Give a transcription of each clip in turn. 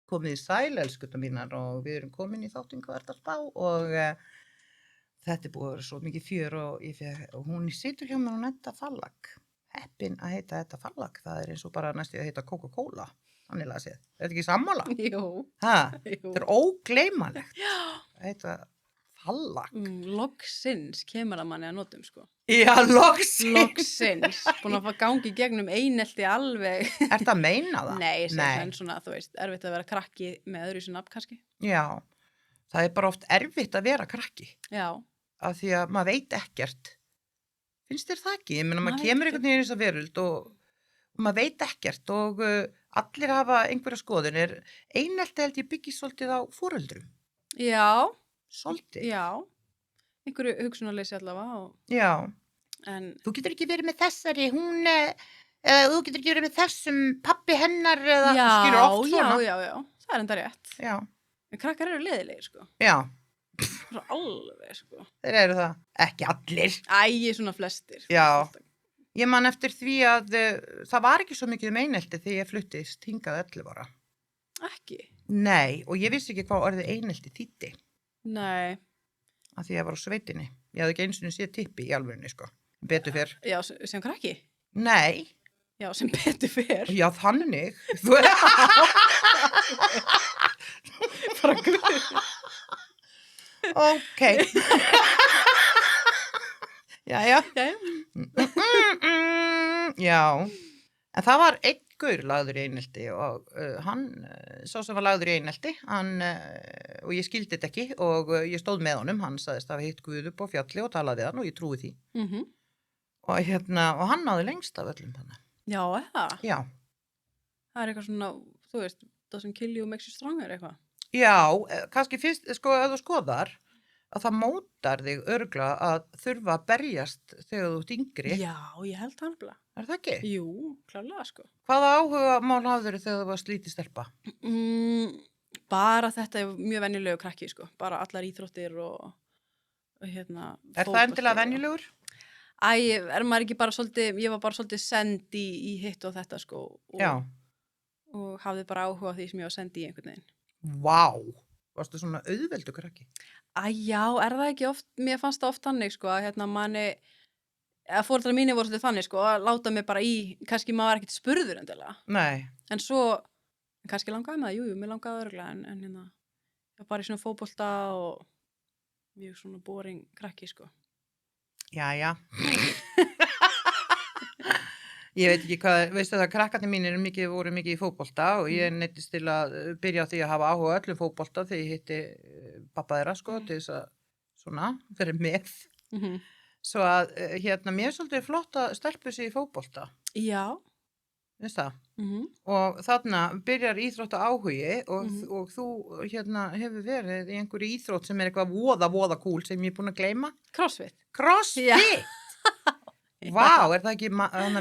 komið í sæl, elskunar mínar og við erum komin í þáttinn hvað ert að spá og þetta búið að vera svo mikið fjör og hún situr hjá mér og Edda Fallag. Heppin að heita Edda Fallag, það eins og bara næstu að heita Coca-Cola, þannig að séð. Er þetta ekki sammála? Jú. Þetta er ógleymanlegt að heita Fallag. Loksins kemur að manni að notum, sko. Já, loksins. Loksins. Búin að fá gangi gegnum einelti alveg. Er það að meina það? Nei, svona, þú veist, erfitt að vera krakki með öðru í nafn, kannski. Já, það er bara oft erfitt að vera krakki. Já. Af því að maður veit ekkert. Finnst þér það ekki? Ég meina, maður kemur einhvern veginn í þessa veröld og maður veit ekkert og allir hafa einhverja skoðunir. Einelti held ég byggist svolítið á foreldrum. Já. Svolítið. Já. Einhverju hugsunarleysi allavega. Já. En þú getur ekki verið með þessari, þú getur ekki verið með þessum pappi hennar eða skilur oft svona. Já. Það er enda rétt. Já. En krakkar eru leiðilegir, sko. Já. Svo alveg, sko. Þeir eru það. Ekki allir. Svona flestir. Já. Ég man eftir því að það var ekki svo mikið einelti þegar ég fluttist hingað 11 ára. Ekki? Nei, og ég vissi ekki hvað orðið einelti þýddi. Nei. Af því ég var á sveitinni. Ég hafði ekki einu sinni séð tippi í alvörunni, sko. Betur fyrr. Já, sem krakki? Nei. Já, sem betur fyrr. Já, þannig. Bara guð. Ok. Jæja. Já. En það var einn gaur lagður í einelti og hann, sá sem var lagður í einelti, og ég skildi þetta ekki og ég stóð með honum, hann sagðist að hafa hitt Guð upp á fjalli og talaði við hann og ég trúi því. Og hann náði lengst af öllum þannig. Já, eða? Já. Það er eitthvað svona, þú veist, doesn't kill you makes you stronger eitthvað. Já, kannski fyrst, sko, ef þú skoðar, að það mótar þig örugglega að þurfa að berjast þegar þú ert yngri. Já, ég held hann bara. Er það ekki? Jú, klárlega, sko. Hvaða áhuga mál hafðir þegar þú varst lítið stelpa? Bara þetta er mjög venjulegu krakki, sko. Bara allar íþróttir og hérna. Er það endilega venjulegur? Er maður ekki bara svolítið, ég var bara svolítið send í hitt og þetta, sko. Já. Og hafði bara áhuga á því sem ég var send í einhvern veginn. Vá, varstu svona auðveldu krakki? Já, er það ekki oft, mér fannst það oft þannig, sko, að hérna foreldrar mínir voru svolítið þannig, sko, að láta mig bara í, kannski maður var ekkert spurður endilega. Nei. En svo, kannski langaði með það, jú, mér langaði örugglega, en hérna, ég var bara í svona fótbolta og mjög svona boring krakki, sko. Jæja. Ég veit ekki hvað, veistu það, krakkarnir mínir voru mikið í fótbolta og ég neyddist til að byrja á því að hafa áhuga á öllum fótbolta þegar ég hitti pappa þeirra, sko, til þess að svona, fyrir með. Svo að, mér er svolítið flott að stelpu sig í fótbolta. Já. Veist það? Og þarna byrjar íþrótta áhugi og þú, hefur verið í einhverju íþrótt sem er eitthvað voða kúl sem ég er búin að gleyma. Crossfit. Crossfit? Vá, er það ekki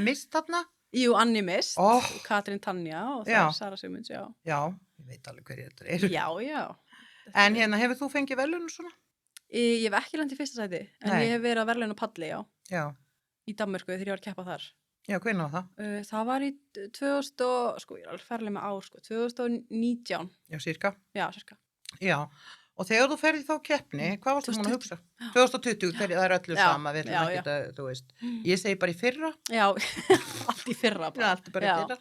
mist þarna? Jú, Anni Mist, Katrín Tanja og það er Sara Sigmunds, já. Já, ég veit alveg hverju þetta eru. Já. En hefur þú fengið verðlaun og svona? Ég hef ekki lent í fyrsta sæti, en ég hef verið að verðlaun á palli, já. Já. Í Danmörku þegar ég var að keppa þar. Já, hvenær var það? Það var í 2000, sko, ég er alveg ferlega með ár, sko, 2019. Já, cirka. Já, cirka. Já. Og þegar þú ferði þá keppni, hvað varstu búin að hugsa? 2020, það er öllu sama, við ætlum ekki að, þú veist. Ég segi bara í fyrra. Já, allt í fyrra bara. Já, allt bara í fyrra.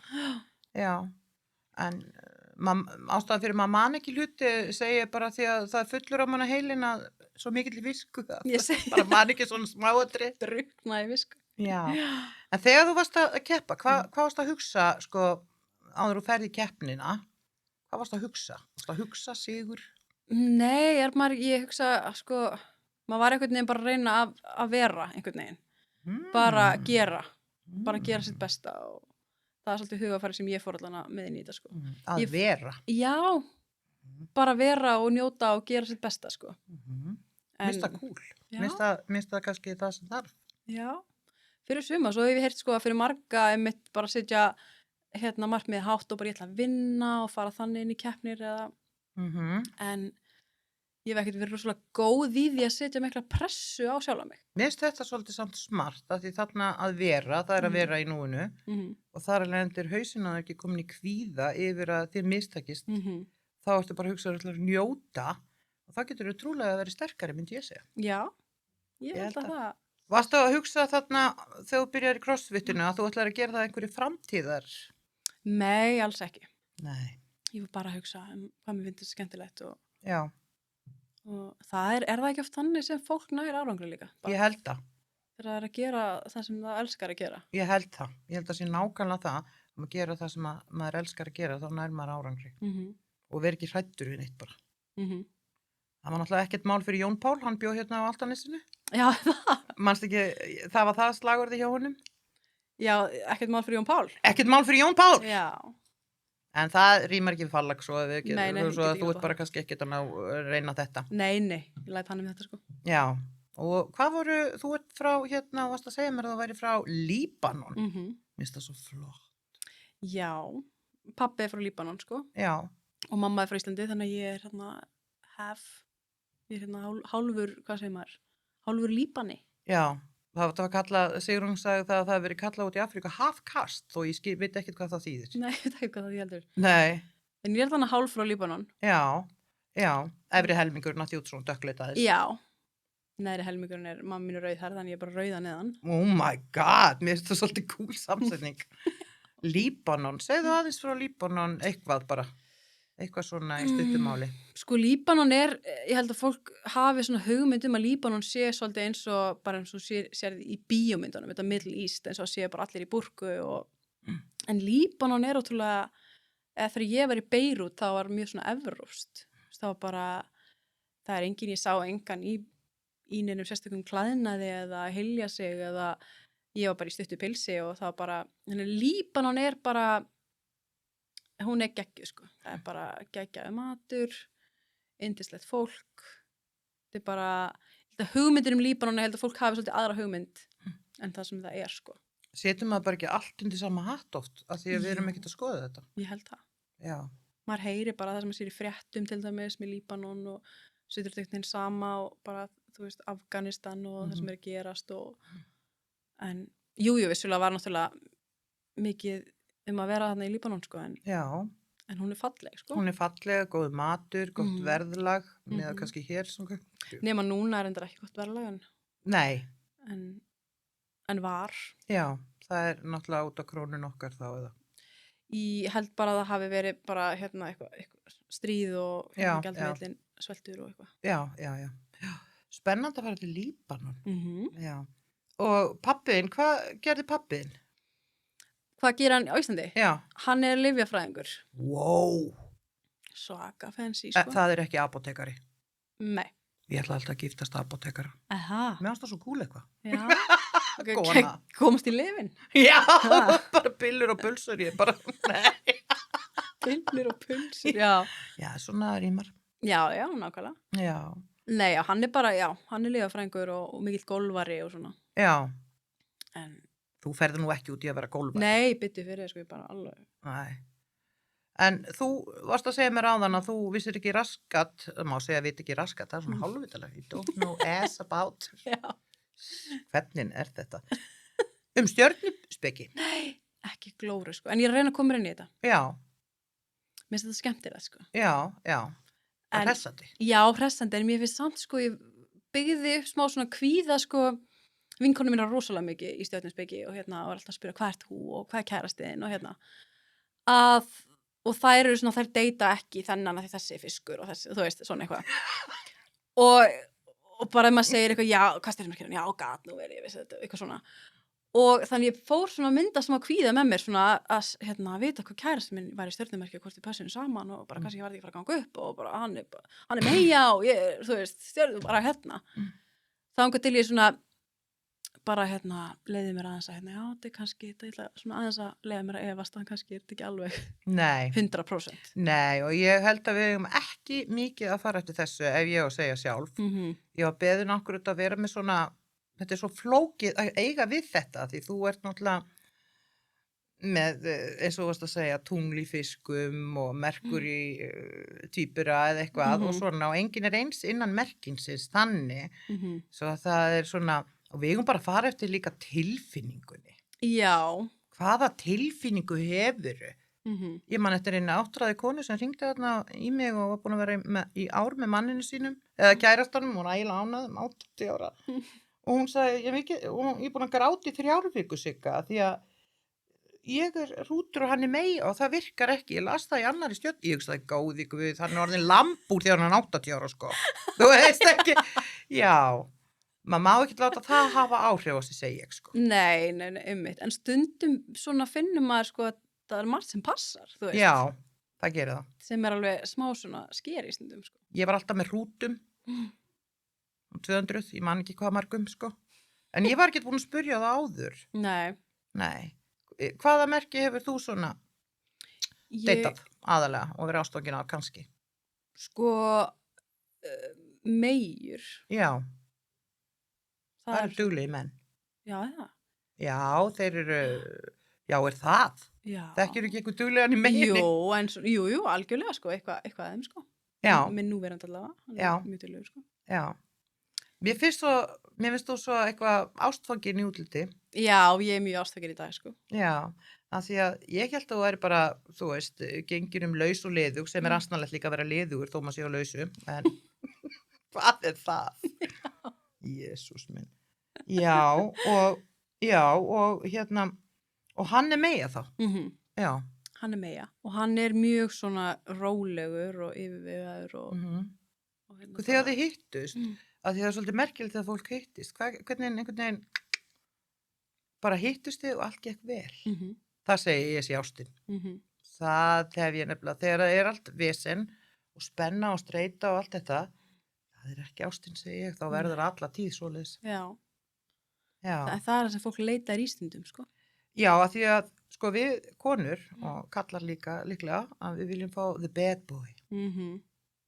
Já, en ástæðan fyrir maður man ekki hluti, segi ég bara því að það er fullur á manna heilin að svo mikill visku það. Ég segi. Bara man ekki svona smáatri. Druknaði visku. Já, en þegar þú varst að keppa, hvað varst að hugsa, sko, áður þú ferði í keppnina, hvað varst að hugsa? Varst að hugsa sigur? Nei, ég hugsa, sko, maður var einhvern veginn bara að reyna að vera einhvern veginn. Bara gera sitt besta og það er svolítið hugafæri sem ég fór allan með inn í þetta, sko. Að vera? Já, bara vera og njóta og gera sitt besta, sko. Mér það kúl. Mér það kannski það sem þarf. Já. Fyrir suma, svo hef ég heyrt, sko, að fyrir marga einmitt bara setja markmið hátt og bara ég ætla að vinna og fara þannig inn í keppnir eða en ég hef ekkert verið rosalega góð í því að setja mikla pressu á sjálfa mig. Mér finnst þetta svolítið samt smart, af því þarna að vera, það er að vera í núinu og þar alveg endur hausinn að það ekki komin í kvíða yfir að þér mistakist þá ertu bara að hugsa að njóta og það getur trúlega að vera sterkari, myndi ég segja. Já, ég Ég held held að það. Varstu að hugsa þarna þegar þú byrjar í crossfitinu að þú ætlar að gera það einhverju framtíðar? Nei, alls ekki. Nei. Ég var bara að hugsa hvað mér finnst skemmtilegt Já, og það er það ekki oft þannig sem fólk nær árangri líka. ég held það. Þegar það er að gera það sem það elskar að gera. Ég held það. Ég held að sé nákvæmlega það. Að gera það sem maður elskar að gera, þá nær maður árangri. Og vera ekki hræddur við neitt bara. Það var náttúrulega ekkert mál fyrir Jón Pál, hann bjó hérna á Altanesinu. Já, Manstu ekki, það var það slagorðið hjá honum? Já, ekkert mál fyrir Jón Pál. Ekkert mál fyrir Jón Pál! Já. En það rýmar ekki við fallag svo að Nei, ég svo get að ekki þú ert það. bara kannski ekkert að reyna þetta. Nei, ég læt hann þetta sko. Já, og hvað þú ert frá hérna, varst að segja mér að það væri frá Líbanon. Mér finnst það svo flott. Já, pabbi er frá Líbanon sko Já, og mamma er frá Íslandi þannig að ég er hérna ég er hérna hálfur, hvað segir maður, hálfur Líbani. já. Það var kallað, Sigrún sagði það að það hefði verið kallað út í Afríku half-caste og ég veit ekkert hvað það þýðir. Nei, ég veit ekki hvað það heldur. Nei, En ég er þannig hálf frá Líbanon. já, efri helmingurinn að þjótt svona dökkleitaðis. Já, neðri helmingurinn er mamma mínu rauðhærð þannig ég er bara rauða neðan. Oh my god, mér finnst það svolítið cool samsetning. Líbanon, segðu aðeins frá Líbanon eitthvað bara, eitthvað svona í stuttumáli. Sko Líbanon er, ég held að fólk hafi svona hugmynd að Líbanon sé svolítið eins og bara eins og sér í bíómyndunum, þetta Middle East, eins og sé bara allir í burku en Líbanon er ótrúlega, eða þegar ég var í Beirut þá var mjög svona evrópskt, það var bara, það er engin, ég sá engan í neinum sérstökum klæðnaði eða hylja sig eða ég var bara í stuttu pilsi og það var bara, Líbanon er bara, hún er geggjuð sko, það er bara geggjaður matur, yndislegt fólk, þetta er bara, ég held að hugmyndir Líbanon, ég held að fólk hafi svolítið aðra hugmynd en það sem það er sko. Setum maður bara ekki allt undir sama hatt oft, af því að við erum ekkert að skoða þetta. Ég held það. Já. Maður heyri bara það sem maður sér í fréttum til dæmis með Líbanon og setur þetta einn sama og bara, þú veist, Afganistan og það sem er að gerast en jújú, vissulega var náttúrulega mikið að vera þarna í Líbanon sko en hún er falleg sko. Hún er falleg, góð matur, gott verðlag, með kannski hér svona. Nema núna er endur ekki gott verðlag Nei. En var. Já, það er náttúrulega út á krónun okkar þá eða. Ég held bara að það hafi verið bara hérna eitthvað stríð og gjaldmiðlinn sveltur og eitthvað. Já. Spennandi að fara til Líbanon. Já. Og pabbiðinn, hvað gerði pabbiðinn? Hvað gerir hann á Íslandi? Já. Hann er lyfjafræðingur. Wow. Svaka fancy sko. Það er ekki apótekari. Nei. Ég ætla alltaf að giftast apótekara. Aha. Mér finnst það svo cool eitthvað. Já. Góna. Komast í lyfin. Já, bara pillur og pulsur ég bara, nei. Pillur og pulsur, já. Já, svona rýmar. Já, nákvæmlega. Já. Nei, já, hann er bara, hann er lyfjafræðingur og mikill golfari og svona. Já. En þú ferði nú ekki út í að vera golfari. Nei, byttu fyrir sko, ég bara alveg. Nei. En þú varst að segja mér áðan að þú vissir ekki raskat, má segja veit ekki raskat, það er svona hálfvitalega, you don't know ass about. Já. Hvernig er þetta? Stjörnuspeki? Nei, ekki glóru sko, en ég reyna að koma inn í þetta. Já. Mér finnst þetta skemmtilegt sko. Já. Það er hressandi. Já, hressandi, en mér finnst samt sko, ég byggði upp smá svona kvíða sko, vinkonum mín er rosalega mikið í stjörnuspeki og hérna var alltaf að spyrja hvað ert þú og hvað er kærastiðin og hérna og þær eru svona, þær deyta ekki þennan að þessi fiskur og þessi, þú veist, svona eitthvað og bara ef maður segir eitthvað, já, hvað stjörnumerkir hann, já, gat, nú ég vissi þetta, eitthvað svona og þannig ég fór svona að mynda smá kvíða með mér svona að hérna, vita hvað kærasti minn væri stjörnumerki og hvort við pössum saman og bara kannski ég var ekki að fara að ganga upp og bara hann er meja og ég, þú veist, stjörnum bara hérna þangað til ég svona bara hérna leiði mér aðeins að hérna, já, þetta er kannski, þetta ætla svona aðeins að leiða mér að efast, þannig kannski er þetta ekki alveg 100%. Nei, og ég held að við hefum ekki mikið að fara eftir þessu ef ég á að segja sjálf. Ég var beðin okkur út að vera með svona, þetta er svo flókið að eiga við þetta, því þú ert náttúrulega með, eins og varst að segja, tungl í fiskum og merkur í týpura eða eitthvað og svona, og enginn er eins innan merkinsins þannig, svo að það er svona, og við eigum bara að fara eftir líka tilfinningunni. Já. Hvaða tilfinningu hefuru Ég man eftir einu áttræði konu sem hringdi þarna í mig og var búin að vera í ár með manninu sínum, eða kærastanum, hún ægilega ánað 80 ára. Og hún sagði, ég er búin að gráta í 3 vikur Sigga, því að ég hrútur og hann mei og það virkar ekki. Ég las það í annarri stjörn. Ég hugsaði, góði guð, hann orðin lambúr þegar hann 80 ára, sko. Þú veist ekki. Já, maður má ekki láta það hafa áhrif á sig, segi ég, sko. Nei, einmitt. En stundum svona finnum maður sko að það margt sem passar, þú veist. Já, það gerir það. Sem alveg smá svona skeri stundum, sko. Ég var alltaf með hrútum. 200, ég man ekki hvað margum, sko. En ég var ekki búin að spyrja það áður. Nei. Hvaða merki hefur þú svona deytað aðalega og verið ástofngin á kannski? Sko, meyjur. Já. Það eru duglegir menn. Já, það. Já, þeir eru, já, er það? Já. Þekkir ekki eitthvað duglegan í meyjunni? Jú, algjörlega, sko, eitthvað þeim, sko. Já. Minn núverandi allavega, hann Já. mjög duglegur, sko. Já. Mér finnst þú svo eitthvað ástfangin í útliti. Já, ég mjög ástfangin í dag, sko. Já, af því að ég held að þú væri bara, þú veist, gengir laus og liðug, sem asnalegt líka að vera liðugur þó maður sé á lausu, en hvað er það? Jesús minn. Já, og hérna, og hann meia þá. Já. Hann meia og hann mjög svona rólegur og yfirvegaður og hérna Þegar þið hittust, að því það svolítið merkilegt þegar fólk hittist, hvernig einhvern veginn bara hittust þið og allt gekk vel. Það segi ég sé ástin. Það hef ég nefnilega, þegar það allt vesen og spenna og streita og allt þetta, það ekki ástin, segi ég, þá verður alla tíð svoleiðis. Já. Já. Það sem fólk leitar í stundum, sko. Já, að því að, sko, við konur og kallar líklega að við viljum fá the bad boy.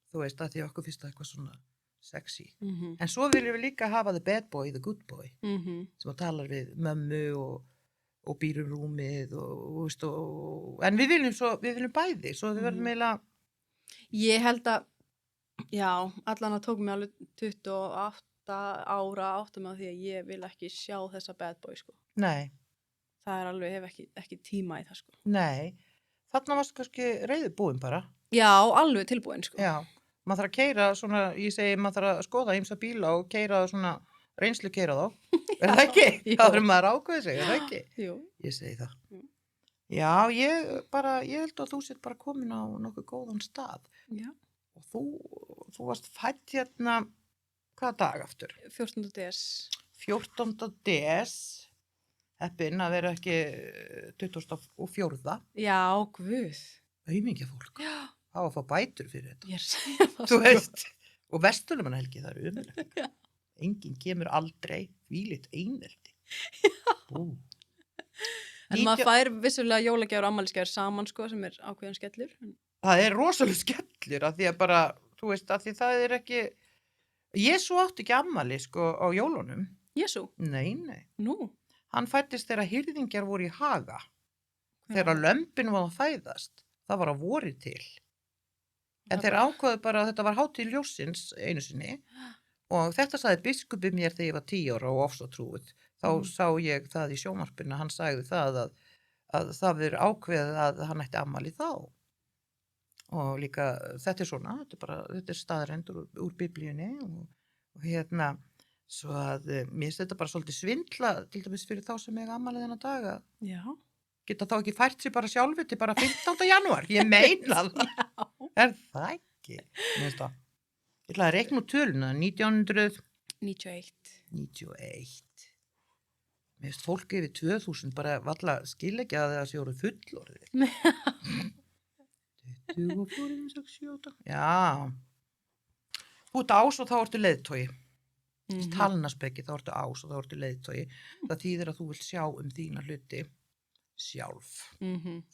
Þú veist, að því okkur finnst það eitthvað svona sexy. En svo viljum við líka hafa the bad boy, the good boy, sem talar við mömmu og býr rúmið og en við viljum bæði, svo við verðum eiginlega. Ég held að, já, allan að tók mig alveg 28 ára áttum á því að ég vil ekki sjá þessa bad boy, sko. Nei. Það alveg, hef ekki tíma í það, sko. Nei, þarna varst kannski reiðubúin bara. Já, alveg tilbúin, sko. Já, maður þarf að keyra svona, ég segi maður þarf að skoða ýmsa bíla og keyra svona, reynslu keyra þá. Er það ekki? Það er maður ákveðið sig, er það ekki? Jú. Ég segi það. Já, ég held að þú sett bara komin á nokkuð góðan stað. Já. Og þú varst fædd hérna, hvaða dag aftur? 14. des. 14. des, heppin að vera ekki 24. Já, guð. Aumingja fólk. Já. Það var að fá bætur fyrir þetta. Ég segja það, Þú veist, og Vesturlumannahelgi, það umöðulegt. Enginn kemur aldrei, þvílíkt einelti. Já. En maður fær vissulega jólagjafir og afmælisgjafir saman, sko, sem ákveðan skellur. Það rosalega skellur, að því að bara, þú veist, að því það ekki, Jesú átti ekki afmæli, sko, á jólunum. Jesú? Nei. Nú? Hann fættist þegar hirðingjar voru í Haga. Þegar lömbin var að fæðast, það var að vori til. En þeir ákvaðu bara að þetta var hátíð ljóssins einu sinni og þetta sagði biskupi mér þegar ég var 10 ára og ofsatrúið. Þá sá ég það í sjónvarpinu, hann sagði það að það verið ákveðið að hann ætti afmæli þá. Og líka, þetta svona, þetta staðrendur úr biblíunni og hérna, svo að mér finnst þetta bara svolítið svindla, til dæmis fyrir þá sem eiga afmælið þennan daga. Já. Geta þá ekki fært sig bara sjálfur til bara 15. janúar, ég meina það. Er það ekki? Mér finnst það. Ég ætlaði að reikna úr töluna, 1991. Mér finnst fólk yfir 2000 bara valla skil ekki að það sé orðið fullorðið. 24, 68. Já. Þú ert ás og þá ertu leiðtogi. Talnaspeki, þá ertu ás og þá ertu leiðtogi. Það þýðir að þú vilt sjá þína hluti sjálf.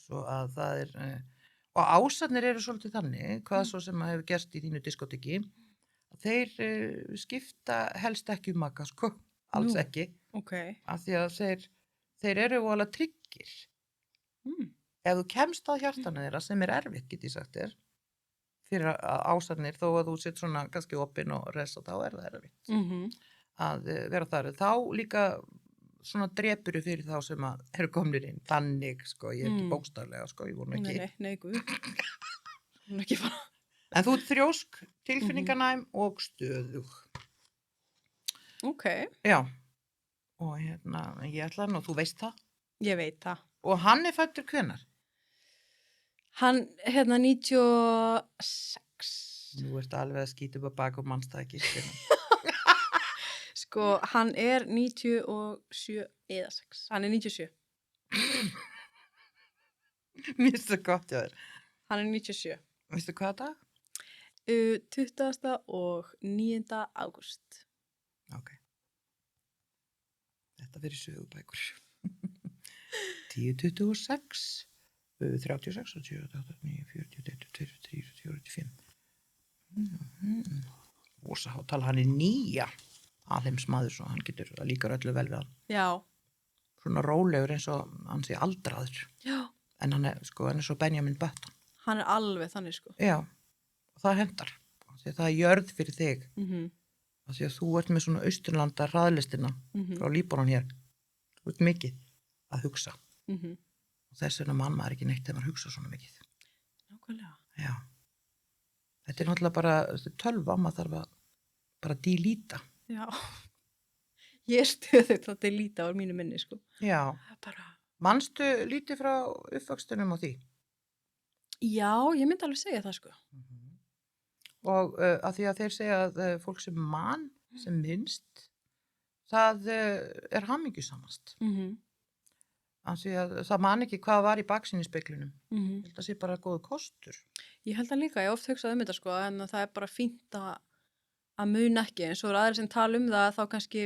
Svo að það og ásarnir eru svolítið þannig, hvað svo sem hefur gerst í þínu diskoteki, þeir skipta helst ekki maka, sko, alls ekki. Okay. Af því að þeir eru alveg tryggir. Ef þú kemst að hjartanu þeirra, sem erfitt, get ég sagt þér, fyrir ásarnir, þó að þú sitt svona kannski opinn og res og þá það erfitt. Að vera þar. Þá líka, svona drepuru fyrir þá sem að eru komnir inn, þannig, sko, ég er ekki bókstaflega, sko, ég vona ekki. Nei, guð. Hún ekki fara. En þú ert þrjósk, tilfinninganæm og stöðug. Ok, Já, og ég ætla nú, þú veist það. ég veit það. Og hann er fættur hvenær? Hann, 96. Nú ert alveg að skýta upp að baka og mannst það ekki. Sko, hann er 97 eða 6. Hann er 97. Mér finnst það gott, já þér. Hann er 97. Veistu hvaða dag? 20. og 9. ágúst. Ok. Þetta fyrir sögubækur. 10, 26, 36, 38, 9, 40, 22, 23, 45. Ósa hátal, hann er 9 alheimsmaður, svo hann getur, það líkar öllu vel við hann. Já. Svona rólegur eins og hann sé aldraður. Já. En hann er svo Benjamin Button. Hann er alveg þannig, sko. Já, og það hendar. Því að það er jörð fyrir þig. Því að þú ert með svona austurlanda hraðlistina frá Líbanon hér. Þú ert mikið að hugsa. Og þess vegna mann maður ekki neitt þegar maður hugsa svona mikið. Nákvæmlega. Já. Þetta er náttúrulega bara tölva, maður þarf að bara dílíta. Já. Ég er stöðugt að dílíta á mínu minni, sko. Já. Bara... Manstu lítið frá uppvöxtunum á því? Já, ég myndi alveg segja það, sko. Og að því að þeir segja að fólk sem man, sem minnst, það er hamingjusamast. Þannig að það man ekki hvað var í baksýnisspeglinum. Ég held að það sé bara góð kostur. Ég held að líka, ég oft hugsaði þetta, sko, en það er bara fínt að muna ekki, en svo er aðrir sem tala það, þá kannski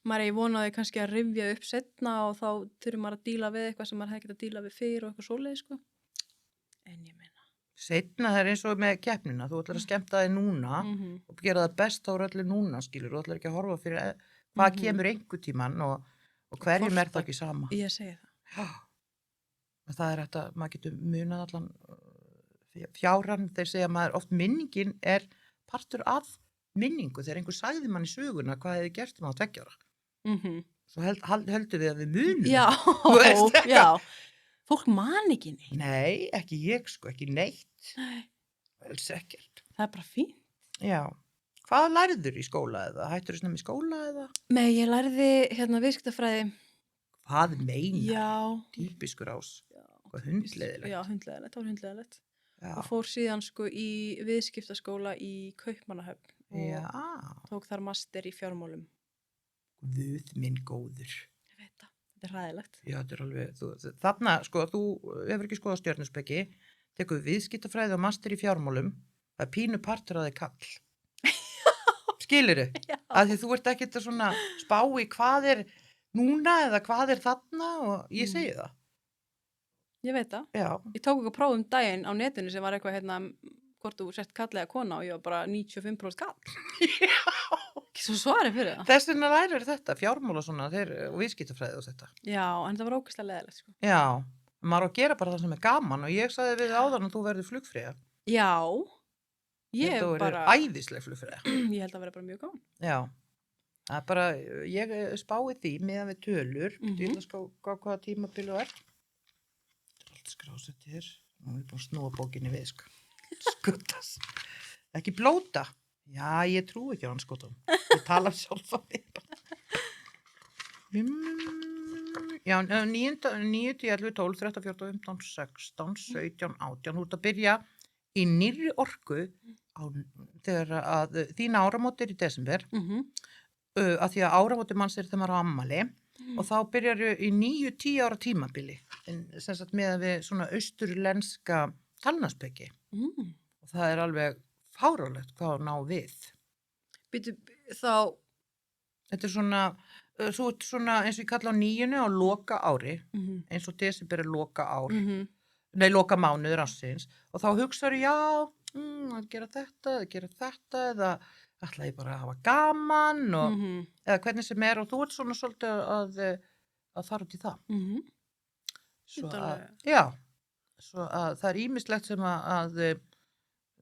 maður er í vonaði kannski að rifja upp setna og þá þurfum maður að díla við eitthvað sem maður hefði getað að díla við fyrir og eitthvað svoleið, sko. En ég meina. Setna það er eins og með keppnina, þú ætlar að skemmta þig núna og gera það best á öllu núna, skilur, þú ætlar ekki að horfa fyrir hvað kemur einhver tíman og hverjum er það ekki sama. Ég segi það. Já. Það er þetta, maður getur munað allan fjáran, þeir segja að maður oft minningin er partur af minningu, þegar einhver sagði mann í söguna hvað hefði gert maður á 2 ára. Svo heldur við að við munum. Já, já. Fólk man ekki neitt. Nei, ekki ég, sko, ekki neitt. Nei. Vel sekkert. Það er bara fínt. Já. Hvað lærður í skóla eða? Hættur þú snem í skóla eða? Nei, ég lærði viðskiptafræði. Hvað meinar? Já. Típiskur ás. Já. Hvað hundleiðilegt. Já, hundleiðilegt, það var hundleiðilegt. Og fór síðan sko í viðskiptaskóla í Kaupmannahöfn. Já. Tók þar master í fjármálum. Guð minn góður. Ég veit það, þetta er hræðilegt. Já, þetta er alveg, þarna, sko, þú hefur ekki skoðað stjörnuspekki, tekur viðskiptafræði og master í fjármálum, það er pínu partur að þið kall. Skilurðu? Já. Af því þú ert ekki þetta svona spá í hvað er núna eða hvað er þarna og ég segi það. Ég veit það. Já. Ég tók eitthvað próf daginn á netinu sem var eitthvað hvort þú sett kall eða kona og ég var bara 95% kall. Já. Svo svarið fyrir það. Þess vegna lærir þetta, fjármál og svona, og viðskiptafræði og þetta. Já, en það var ógeðslega leiðilegt, sko. Já, maður á að gera bara það sem er gaman og ég sagði við áðan að þú verður flugfríða. Já, ég bara... Þetta verður æðisleg flugfríða. Ég held að vera bara mjög gaman. Já, það er bara, ég spái því meðan við tölur, ég ætla að ská hvaða tímabil og er. Þetta er allt skrásett hér, nú er ég búin að snúa bókinni við, sko. Skuttas. Ekki blóta. Já, ég trú ekki á hann skotum. Ég tala sjálf á mig. Já, 9, 10, 11, 12, 13, 14, 15, 16, 17, 18. Þú ert að byrja í nýrri orku þegar að þín áramót er í desember, að því að áramóti manns er þegar maður á ammali og þá byrjar í 9-10 ára tímabili, sem sagt með að við svona austurlenska talnaspeki. Og það er alveg fáránlegt hvað að ná við. Býtu þá... Þetta er svona, þú ert svona eins og ég kalla á 9 á loka ári, eins og desember er loka ár, nei loka mánuður ársins, og þá hugsaðu já, að gera þetta, eða ætla ég bara að hafa gaman, og, eða hvernig sem er, og þú ert svona svolítið að fara út í það. Svo að, já, svo að það er ýmislegt sem að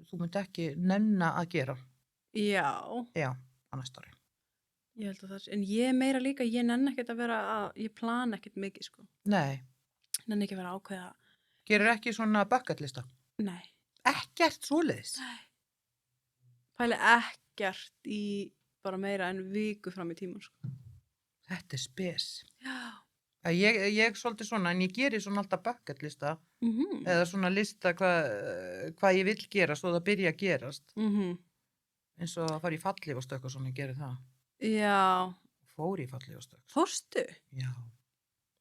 þú myndi ekki nenna að gera. Já. Já, á næsta ári. Ég held að það sé, en ég meira líka, ég nenni ekkert að vera ég plana ekkert mikið, sko. Nei, Nenni ekki að vera að ákveða, gerir ekki svona bucket lista. nei, Ekkert svoleiðis. pæli ekkert í bara meira en viku fram í tíman, sko. Þetta er spes. Já. Ég svolítið svona, en ég geri svona alltaf bucket lista Mhm. eða svona lista hvað ég vill gera svo það byrja að gerast. Mhm. Eins og að fara í fallífastökk og svona, ég geri það. Já. Fór í fallífastökk. Fórstu? Já.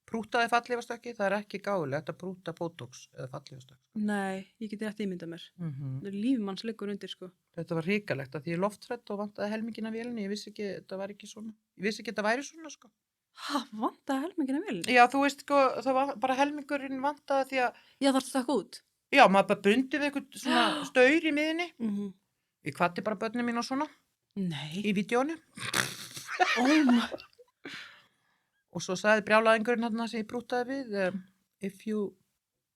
Prútaði fallífastökki, það er ekki gáfulegt að prúta botox eða fallífastökk. Nei, ég geti eftir ímynda mér. Lífmanns liggur undir, sko. Þetta var hrikalegt að því ég lofthrædd og vantaði helmingina vélinni, ég vissi ekki, þetta var ekki svona. Ég vissi ekki að þetta væri svona, sko. Ha, vantaði helmingina vel? Já, þú veist, sko, það var bara helmingurinn vantaði því að, Já, þarf það út? já, maður bara bundi við eitthvað svona staur í miðinni. Mhm. Ég kvaddi bara börnum mín og svona Nei. í vídeónu. My. Og svo sagði brjálæðingurinn þarna sem ég prútaði við, if you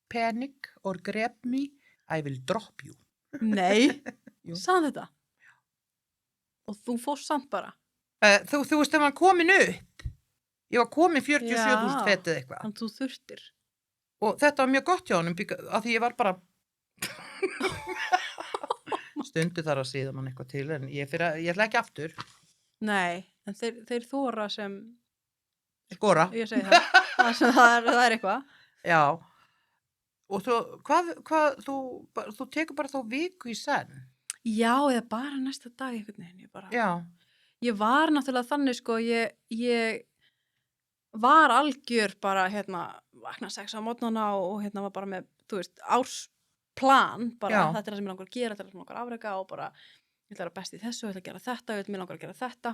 panic or grab me, I will drop you. Nei. Jú. Sagði þetta? Og þú fórst samt bara? Þú veist, þegar maður komin upp, ég var komin 47.000 Já. fetið eitthvað. Þannig þú þurftir. Og þetta var mjög gott hjá honum, af því ég var bara, stundu þar að síða mann eitthvað til, en ég ætla ekki aftur. Nei, en þeir þóra sem, Skora. ég segi það, það er eitthvað. Já. Og svo, þú tekur bara þá viku í senn. Já, eða bara næsta dag einhvern veginn. Já. Ég var náttúrulega þannig, sko, ég var algjör bara, vakna 6 á morgnana og var bara með, þú veist, ársplan, bara Já. þetta er það sem ég langar að gera, þetta er það sem ég langar að afreka og bara, ég ætla að vera best í þessu, ég ætla að gera þetta, ég langar að gera þetta.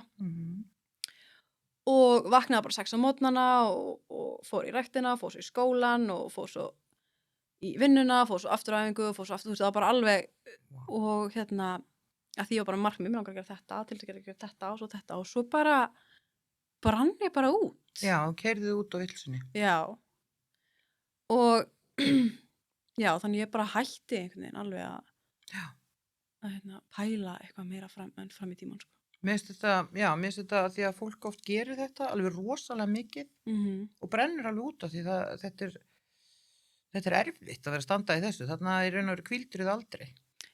Og vaknaði bara 6 á morgnana og fór í ræktina, fór svo í skólan og fór svo í vinnuna, fór svo aftur á æfingu, fór svo aftur, þú veist, það var bara alveg, og að því ég var bara markmið, mér langar að gera þetta, til þess að gera þetta og svo bara brann ég bara út. Já, keyrði út á vilsinni. Já. Og já, þannig ég bara hætti einhvern veginn alveg að pæla eitthvað meira fram í tímann, sko. Mér finnst þetta því að fólk oft gerir þetta alveg rosalega mikið og brennur alveg út af því þetta er erfitt að vera að standa í þessu. Þarna í raun og veru hvíldir þið aldrei.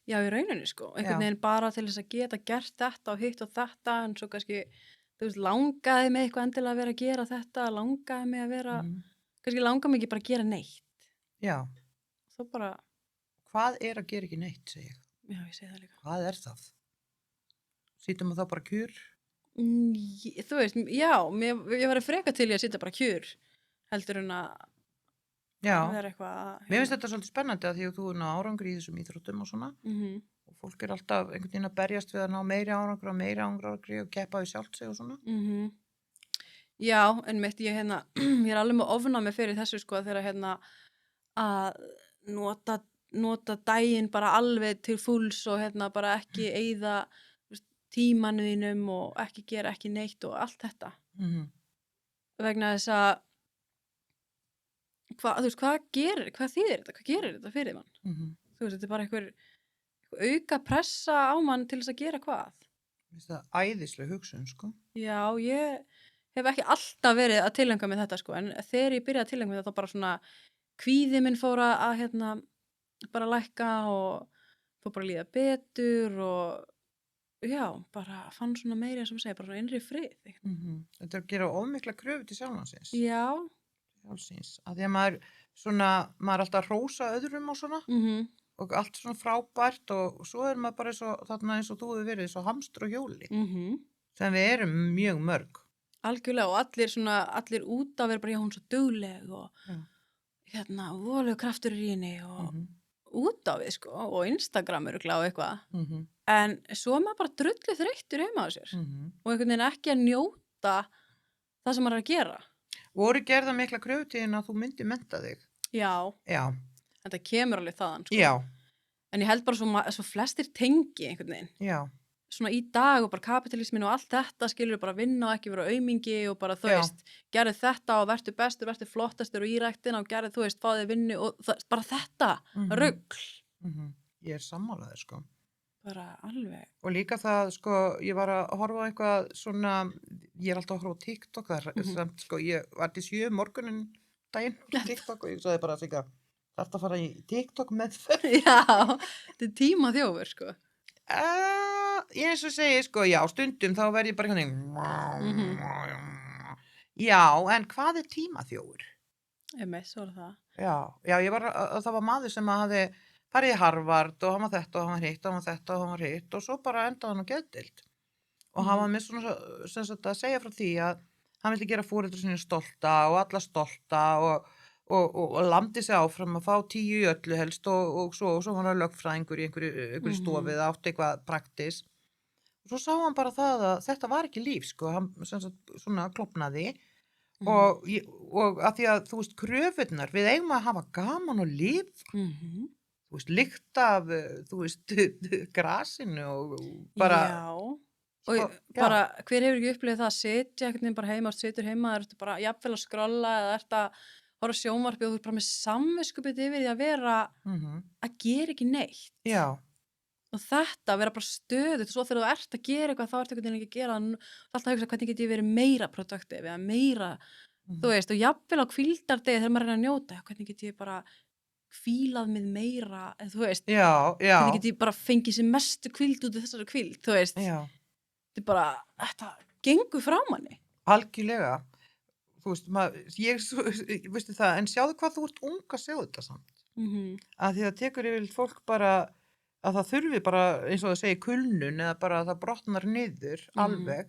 Já, í rauninni, sko. Einhvern veginn bara til þess að geta gert þetta og hitt og þetta, en svo kannski, þú veist, langaði mig eitthvað endilega að vera að gera þetta, langaði mig að vera, kannski langaði mig ekki bara að gera neitt. Já. Þá bara, Hvað er að gera ekki neitt, segi ég. já, ég segi það líka. Hvað er það? Sýtum þá bara kjur? Þú veist, já, ég var freka til ég að sitja bara kjur, heldur en að vera eitthvað. Mér finnst þetta svolítið spennandi að því að þú er ná árangri í þessum íþróttum og svona. Og fólk er alltaf einhvern veginn að berjast við að ná meiri árangri og keppa við sjálft sig og svona. Já, en mitt ég ég er alveg með ofnæmi fyrir þessu, sko, þegar að nota daginn bara alveg til fulls og bara ekki eyða tímanuðinum og ekki gera ekki neitt og allt þetta. Vegna þess að þú veist, hvað þýðir þetta? Hvað gerir þetta fyrir mann? Þú veist, þetta er bara einhver auka pressa á mann til þess að gera hvað? Mér finnst það æðisleg hugsun, sko. Já, ég hef ekki alltaf verið að tilengja með þetta, sko, en þegar ég byrjaði að tilengja með þetta, þá bara svona kvíði minn fór að bara lækka og fór bara að líða betur og já, bara fann svona meiri, eins og maður segir, bara svona innri frið. Þetta er að gera ofmikla kröfu til sjálfansins. Já. Sjálfsins. Að því að maður er alltaf að hrósa öðrum og svona og allt svona frábært og svo er maður bara eins og þú hefur verið, eins og hamstur og hjóli sem við erum mjög mörg. Algjörlega, og allir út af vera bara, já, hún er svo dugleg og volegu kraftur í henni og út á við, sko, og Instagram eru gláð eitthvað. En svo er maður bara drullu þreyttur heima á sér og einhvern veginn ekki að njóta það sem maður er að gera. Voru gerða mikla kröfutíðin að þú myndi mennta þig? Já. Þetta kemur alveg þaðan, sko. Já. En ég held bara svo flestir tengi einhvern veginn. Já. Svona í dag og bara kapitalismin og allt þetta skilur bara vinna og ekki vera aumingi og bara þú veist, gerðu þetta og vertu bestur, vertu flottastur og í ræktina og gerðu, þú veist, fáðu vinnu og bara þetta, rugl. Ég er sammálaður, sko. bara alveg. Og líka það, sko, ég var að horfa á eitthvað svona, ég er alltaf að horfa á TikTok, það er samt, sko, ég var til 7 morgunin daginn á TikTok og ég sagði bara að Sigga, þarftu að fara í TikTok meðferð? Já, þetta er tímaþjófur, sko. Ég eins og segi, sko, já, stundum þá verð ég bara Mhm. Já, en hvað er tímaþjófur? Svo er það. Já, ég var, það var maður sem að hafði farið í Harvard og hann var þetta og hann var hitt og hann var þetta og hann var hitt og svo bara endaði hann á geðdeild. Og hann var með svona, sem sagt, að segja frá því að hann vildi gera foreldra sinni stolta og alla stolta og lamdi sig áfram að fá 10 í öllu helst og svo var hann lögfræðingur í einhverju stofið, átti eitthvað praktis. Og svo sá hann bara það að þetta var ekki líf, sko, hann sem sagt svona klopnaði og að því að, þú veist, kröfurnar, við eigum að hafa gaman og lifa, þú veist, lykt af, þú veist, grasinu og bara, Já, og bara, hver hefur ekki upplifað það að sitja einhvern veginn bara heima, situr heima, ertu bara jafnvel að skrolla eða ertu að horfa á sjónvarpið og þú ert bara með samviskubit yfir því að vera að gera ekki neitt. Já. Og þetta, vera bara stöðugt, svo þegar þú ert að gera eitthvað, þá ertu einhvern veginn ekki að gera það, þá alltaf að hugsa hvernig get ég verið meira produktiv eða meira, þú veist, og jafnvel á hvíldardegi þegar maður reyna að njóta, hvernig get ég bara hvílað mig meira, eða þú veist, hvernig get ég bara fengið sér mestu hvíld út af þessari hvíld, þú veist, þetta er bara, þetta gengur frá manni. Algjörlega, þú veist, veistu það, en sjáðu hvað þú ert ung að sjá þetta samt, að því það tekur yfir fólk bara, að það þurfi bara, eins og það segir kulnun eða bara að það brotnar niður alveg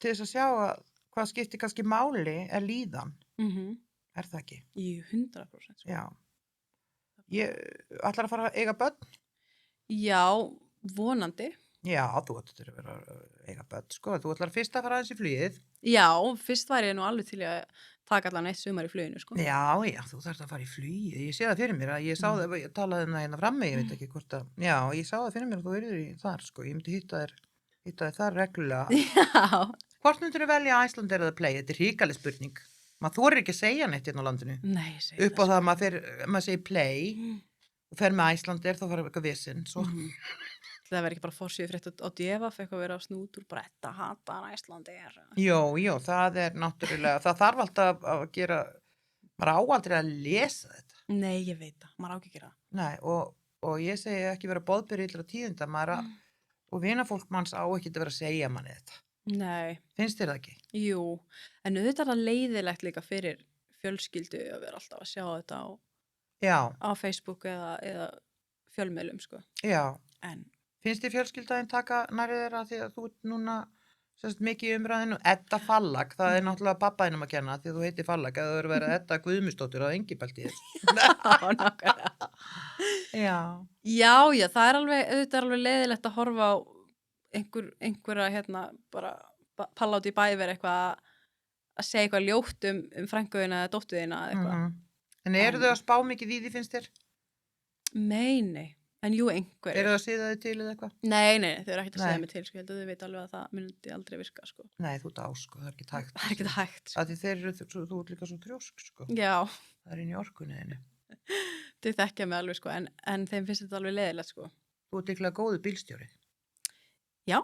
til þess að sjá að hvað skiptir kannski máli er líðan. Er það ekki? Í 100%. Sko. Já. Ég ætlar að fara að eiga börn? Já, vonandi. Já, þú ætlar að vera að eiga börn, sko. Þú ætlar fyrst að fara aðeins í flugið. Já, fyrst var ég nú alveg til að taka allan eitt sumar í fluginu, sko. Já, þú þarft að fara í flugið. Ég sé það fyrir mér að ég sá það, ég talaði það hérna frammi, ég veit ekki hvort að, já, ég sá það fyrir mér að þú verður í þar, sko. Ég myndi hitta þér þar reglulega. Já. Hvort myndir þú velja Icelandair eða Play? Þetta er hrikaleg spurning. Maður þorir ekki að segja neitt hérna á landinu. Nei, ég segi upp á það að maður segir Play og fer með Icelandair, þá fara eitthvað vissinn, svo. Það verður ekki bara fórsíðu frétt á djefa, fekk að vera á snútur, bara þetta hatar Icelandair. Jó, það er náttúrulega, það þarf alltaf að gera, maður á aldrei að lesa þetta. Nei, ég veit það, maður á ekki að gera það. Nei, og ég segi ekki vera boðberi illra tíðinda, og vinafólk manns á ekki að vera að segja manni þetta. Nei. Finnst þér það ekki? Jú, en auðvitað er það leiðilegt líka fyrir fjölskyldu að vera alltaf að sjá þetta á Facebook eða fjölmiðlum, sko. Já. En finnst þér fjölskyldaðin taka nærið þeirra því að þú ert núna mikið í umræðinu? Edda Fallag, það er náttúrulega babbaðinum að kenna því að þú heitir Fallag, eða þú eru verið Edda Guðmundsdóttir á Engibelti. Já, það er alveg leiðilegt að horfa á einhverja bara palla út í bæ vera eitthvað að segja eitthvað ljótt um frænguðina eða dóttuðina eða eitthvað. En eru þau að spá mikið í því, finnst þér? Nei. En jú, einhverjir. Eru það að segja þau til eða eitthvað? Nei, þau eru ekkert að segja mig til, sko, ég held að þau veit alveg að það myndi aldrei virka, sko. Nei, þú ert á, sko, það er ekki hægt. Það er ekki hægt, sko. Af því þú ert líka svo þrjósk, sko. Já. Það er inn í orkunni þinni. Þau þekkja mig alveg, sko, en þeim finnst þetta alveg leiðilegt, sko. Þú ert líklega góður bílstjóri. Já.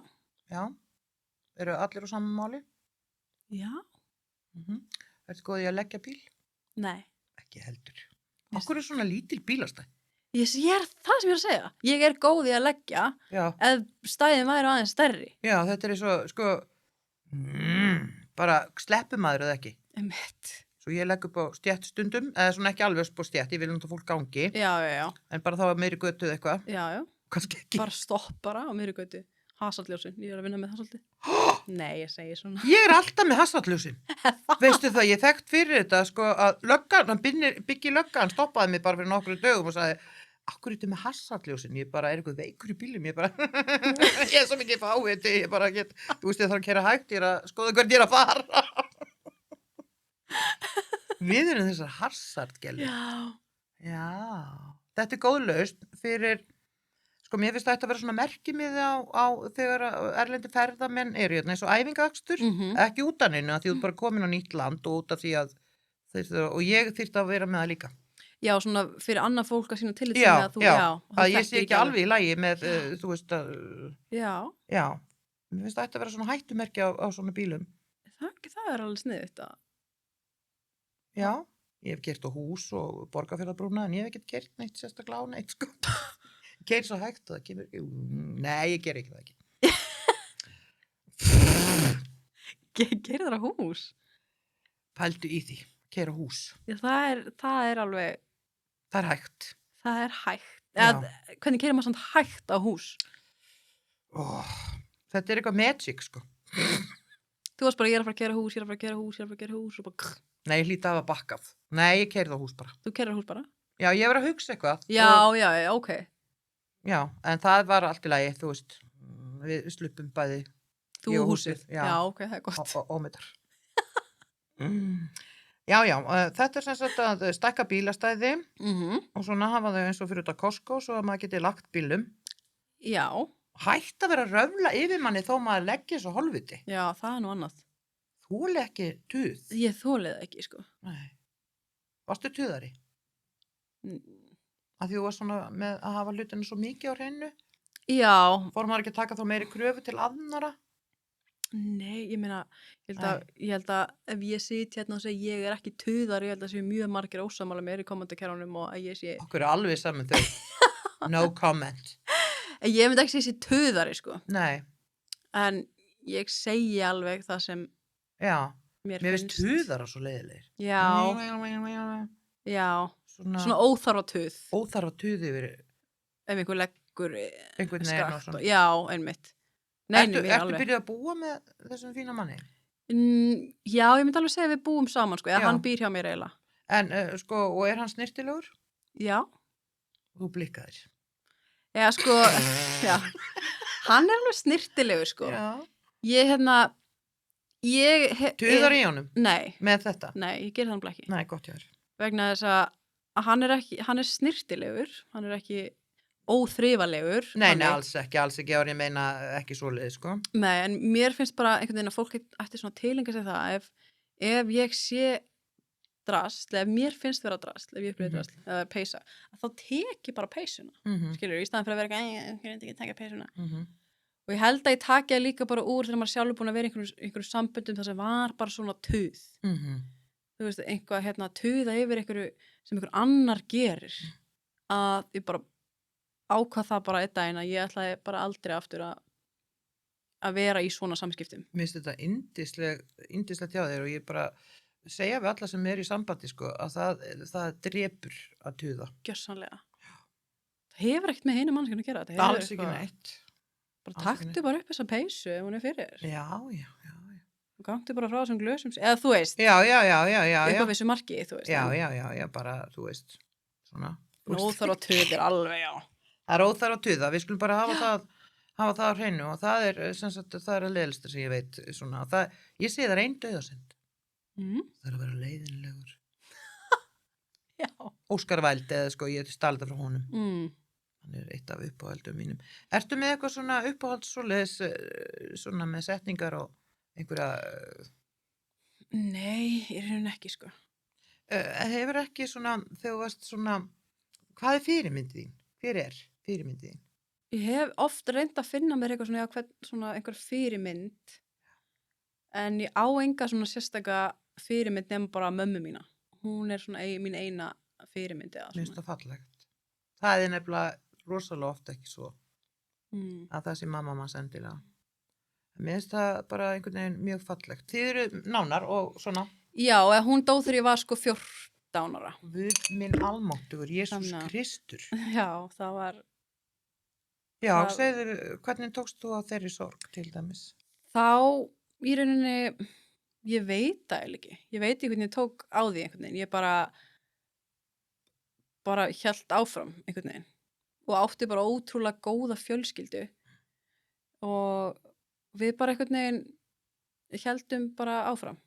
Eru allir á sama máli? Já. Ertu góð í að leggja bíl? Nei. Ekki heldur. Akkur er svona lítil bílastæð? Ég er það sem ég er að segja. Ég er góð í að leggja ef stæðin væri aðeins stærri. Já, þetta er svo, sko, bara sleppumaður eða ekki. Einmitt. Svo ég legg upp á stjætt stundum, eða svona ekki alveg upp á stjætt, ég vil náttúrulega fólk gangi. Já. En bara þá meiri götuð eitthvað. Já. Kannski ekki. Bara stopp bara á meiri götu. Hasarljósin, ég er að vinna með það svolítið. Nei, ég segi svona. Ég er alltaf með hasarljósin. Veistu það, ég þekkt fyrir þetta, sko, að löggan, Biggi löggan stoppaði mig bara fyrir nokkru dögum og sagði, akkur er þetta með hasarljósin? Ég bara, er eitthvað veikur í bílum? Ég er svo mikið fáið, ég bara get, þú veist, ég þarf að keyra hægt, ég er að skoða hvert ég er að fara. Við erum þessar hasardgellir. Já. Þetta er góð lausn fyrir, sko, mér finnst þetta að vera svona merkimiði á þegar erlendi ferðamenn eru hérna eins og æfingaakstur, ekki út af neinu, að því þú bara komin á nýtt land og út af því að og ég þyrfti að vera með það líka. Já, svona fyrir annað fólk að sína tillit Já, sem að þú, já, þú að ég sé þekkir ekki alveg í lagi með, þú veist að, Já, já, mér finnst það ætti að vera svona hættumerki á svona bílum. það er alveg sniðugt að, Já, ég hef keyrt á hús og Borgarfjarðarbrúna en ég hef ekkert keyrt neitt sérstaklega á neitt, sko. Keyrt svo hægt og það kemur, nei, ég ger ekki það ekki. gerir það á hús. Pældu í því, keyra á hús. Já, það er alveg, Það er hægt. það er hægt. Já. Hvernig keirir maður samt hægt á hús? Þetta er eitthvað magic, sko. Þú varst bara, ég er að fara að gera hús, ég er að fara að gera hús, ég er að fara að gera hús og bara, Nei, ég hlýta að hafa bakkað. Nei, ég keyrði á hús bara. þú keirir á hús bara? Já, ég var að hugsa eitthvað. Já, Og, já, ok. já, en það var allt í lagi, þú veist, við sluppum bæði Þú Ég og og húsið. húsið, já. Já, ok, það er gott. ómetar. Já, já, þetta er sem sagt að stækka bílastæði og svona hafa þau eins og fyrir þetta Costco svo að maður geti lagt bílum. Já, Hætt að vera að röfla yfir manni þó maður leggja svo hálfviti. já, það er nú annað. Þóli ekki tuð. Ég þólið það ekki, sko. Nei. Varstu tuðari? Mm, Að því þú var svona með að hafa hlutinu svo mikið á hreinu? Já, Fór maður ekki að taka þá meiri kröfu til annara? nei, ég meina, ég held að ef ég sit hérna og segi ég er ekki tuðar, ég held að sé mjög margir ósamála mér í kommentarkerfunum og að ég sé, Okkur er alveg saman þau. No comment. ég myndi ekki segja ég sé tuðari, sko. Nei, En ég segi alveg það sem já. mér Mér finnst tuðara svo leiðilegir. Já, já, Svona svona óþarfa tuð, óþarfa tuði yfir ef einhver leggur einhvern veginn og svona. Já, einmitt. Nei, Ertu mér alveg. byrjuð að búa með þessum fína manni? Já, ég myndi alveg segja að við búum saman, sko, eða Já. hann býr hjá mér eiginlega. En sko, og er hann snirtilegur? Já, Þú blikkaðir. eða sko, já, hann er alveg snirtilegur, sko. Já. Ég, Tuðar í honum Nei, með þetta? nei, ég ger þannig ekki. Nei, gott hjá þér. Vegna þess að hann er snirtilegur, hann er ekki óþrifalegur. Nei, þannig. alls ekki árið meina ekki svoleiði, sko. Nei, en mér finnst bara einhvern veginn að fólk ætti svona tilenga sig það ef ég sé drasl, ef mér finnst vera drasl, ef ég upplifir drasl, eða peysa, að þá tek ég bara peysuna, skilur, í staðan fyrir að vera ég ekki taka peysuna. Og ég held að ég taki það líka bara úr þegar maður sjálfur búin að vera í einhverju samböndum þar sem var bara svona tuð. Þú veist, einhvað tuða yfir einhverju sem einhver annar gerir, að ég bara ákvað það bara einn daginn að ég ætlaði bara aldrei aftur að vera í svona samskiptum. Mér finnst þetta yndislegt hjá þér og ég bara segja við alla sem er í sambandi, sko, að það drepur að tuða. Gjörsamlega. Það hefur ekkert með hina mannskjörn að gera. Það hefur Alls ekki neitt. Bara taktu bara upp þessa peysu ef hún er fyrir. Já. Gangtu bara frá þessum glösum, eða þú veist, Já. upp á vissu marki, þú veist. Já, bara, þú veist, svona. Óþarfa tuð er alveg, já. Það er óþarfa tuða, við skulum bara hafa það á hreinu og það er, sem sagt, það er að leiðilsta sem ég veit, svona, ég sé það er ein dauðasynd. Það er að vera leiðinlegur. Já. Óskar Vældi, eða sko, ég stali það frá honum. Hann er eitt af uppáhaldum mínum. Ertu með eitthvað svona uppáhaldssoleiðis, svona með setningar og einhverja... Nei, ég er hérna ekki, sko. Hefur ekki svona, þegar þú varst svona, hvað er fyrirmyndið þín? Hver er fyrirmyndið þín? Ég hef oft reynd að finna mér eitthvað svona einhver fyrirmynd, en ég á enga svona sérstaka fyrirmynd nema bara mömmu mína. Hún er svona mín eina fyrirmynd eða Mér finnst svona. það fallegt. Það er nefnilega rosalega oft ekki svo að það sé mamma manns endilega. Mér finnst það bara einhvern veginn mjög fallegt. Þið eru nánar og svona. Já, hún dó þegar ég var sko 14 ára. Guð minn almáttugur, Jesús Þannig að- Kristur. Já, það var, Já, Það- segðu, hvernig tókst þú á þeirri sorg til dæmis? þá í rauninni, ég veit það eiginlega ekki. Ég veit ekki hvernig ég tók á því einhvern veginn. Ég bara hélt áfram einhvern veginn. Og átti bara ótrúlega góða fjölskyldu. Og við bara einhvern veginn héldum bara áfram.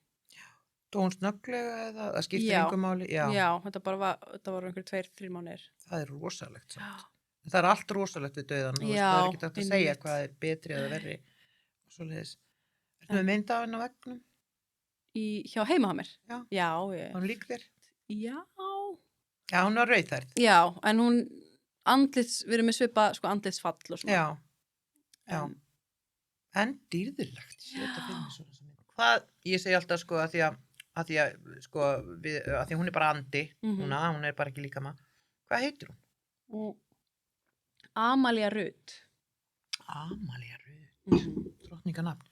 Dó hún snögglega eða það skiptir Já. einhver máli? Já. Já, þetta var einhver 2-3 mánuðir. Það er rosalegt samt. Það er allt rosalegt við dauðan. Já, það er ekki hægt að segja einmitt. hvað er betri eða verri. Og svoleiðis. Ertu með mynd af henni á veggnum? Hjá heima á mér? Já. Já, Hann lík þér? já, Já, hún var rauðhærð. Já, en hún við erum með svipa, sko, andlitsfall og svona. Já, já. En, En dýrðilegt, ég sé þetta Já. fyrir mig svona sem mynd. Hvað, ég segi alltaf sko að því að sko, að því að hún er bara andi, hún er bara ekki líkama. Hvað heitir hún? og Amalía Rut. Amalía Rut, drottninganafn.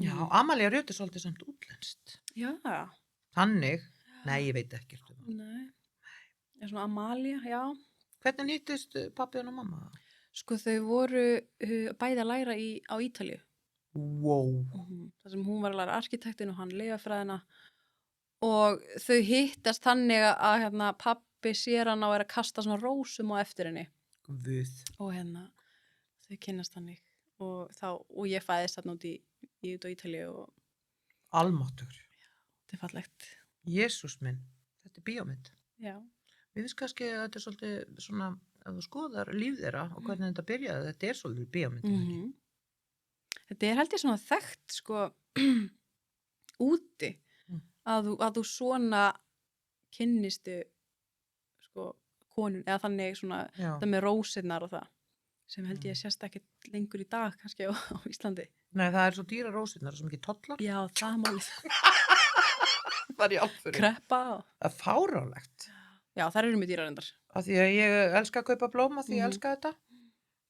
Já, Amalía Rut er svolítið samt útlenskt. Já, Þannig, nei, ég veit ekkert um það. nei. Er svona Amalía, já. Hvernig hittist pabbi og mamma? Sko, þau voru bæði að læra á Ítalíu. Wow. Þar sem hún var að læra arkitektin og hann lifafræðina. Og þau hittast þannig að hérna, pabbi sér hann á að kasta svona rósum á eftir henni. Guð. Og hérna, þau kynnast þannig. Og ég fæðist þarna út í Ítalíu og Almáttugur. þetta er fallegt. Jesús minn, þetta er bíómynd. Já. Mér finnst kannski að þetta er svolítið svona, að þú skoðar líf þeirra og hvernig þetta byrjaði, þetta er svolítið bíómynd. Þetta er held ég svona þekkt, sko, úti, að þú svona kynnistu, sko, konun, eða þannig svona, Já. þetta með rósirnar og það, sem held ég sést ekki lengur í dag, kannski á Íslandi. Nei, það er svo dýra rósirnar sem ekki tollar. Já, það er málið. Það er í alvöru. Kreppa. Það er fáránlegt. Já, það eru mjög dýrar endar. Af því að ég elska að kaupa blóma því ég elska þetta.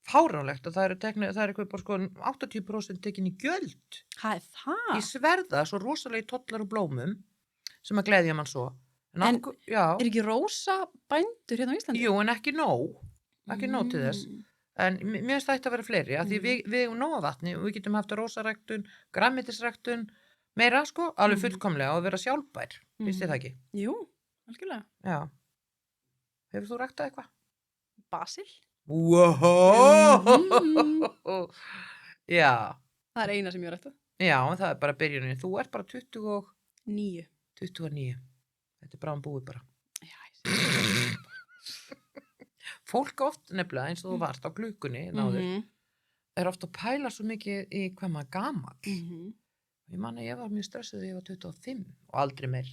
Fáránlegt og það er kaupa sko 80% tekin í gjöld. Hvað er það? Ég sverða svo rosalegi tollar og blómum sem að gleðja mann svo. Já. Er ekki rósa bændur hérna á Íslandi? Jú, en ekki nóg. Ekki nóg til þess. En mér finnst það ætti að vera fleiri, af því við eigum nóg af vatni og við getum haft rósaræktun, grænmetisræktun, meira sko, alveg fullkomlega og vera sjálfbær, finnst þið það ekki? Jú, algjörlega. Já. Hefur þú ræktað eitthvað? Basil? Wow! Já. Það er eina sem ég ræktað. Já, en það er bara byrjunin. Þú ert bara 29. Þetta er bráðum búið bara. Já, ég sé. Fólk oft nefnilega eins og þú varst á glukkunni náður, er oft að pæla svo mikið í hvað maður gamall. Ég man að ég var mjög stressuð þegar ég var 25 og aldrei meir.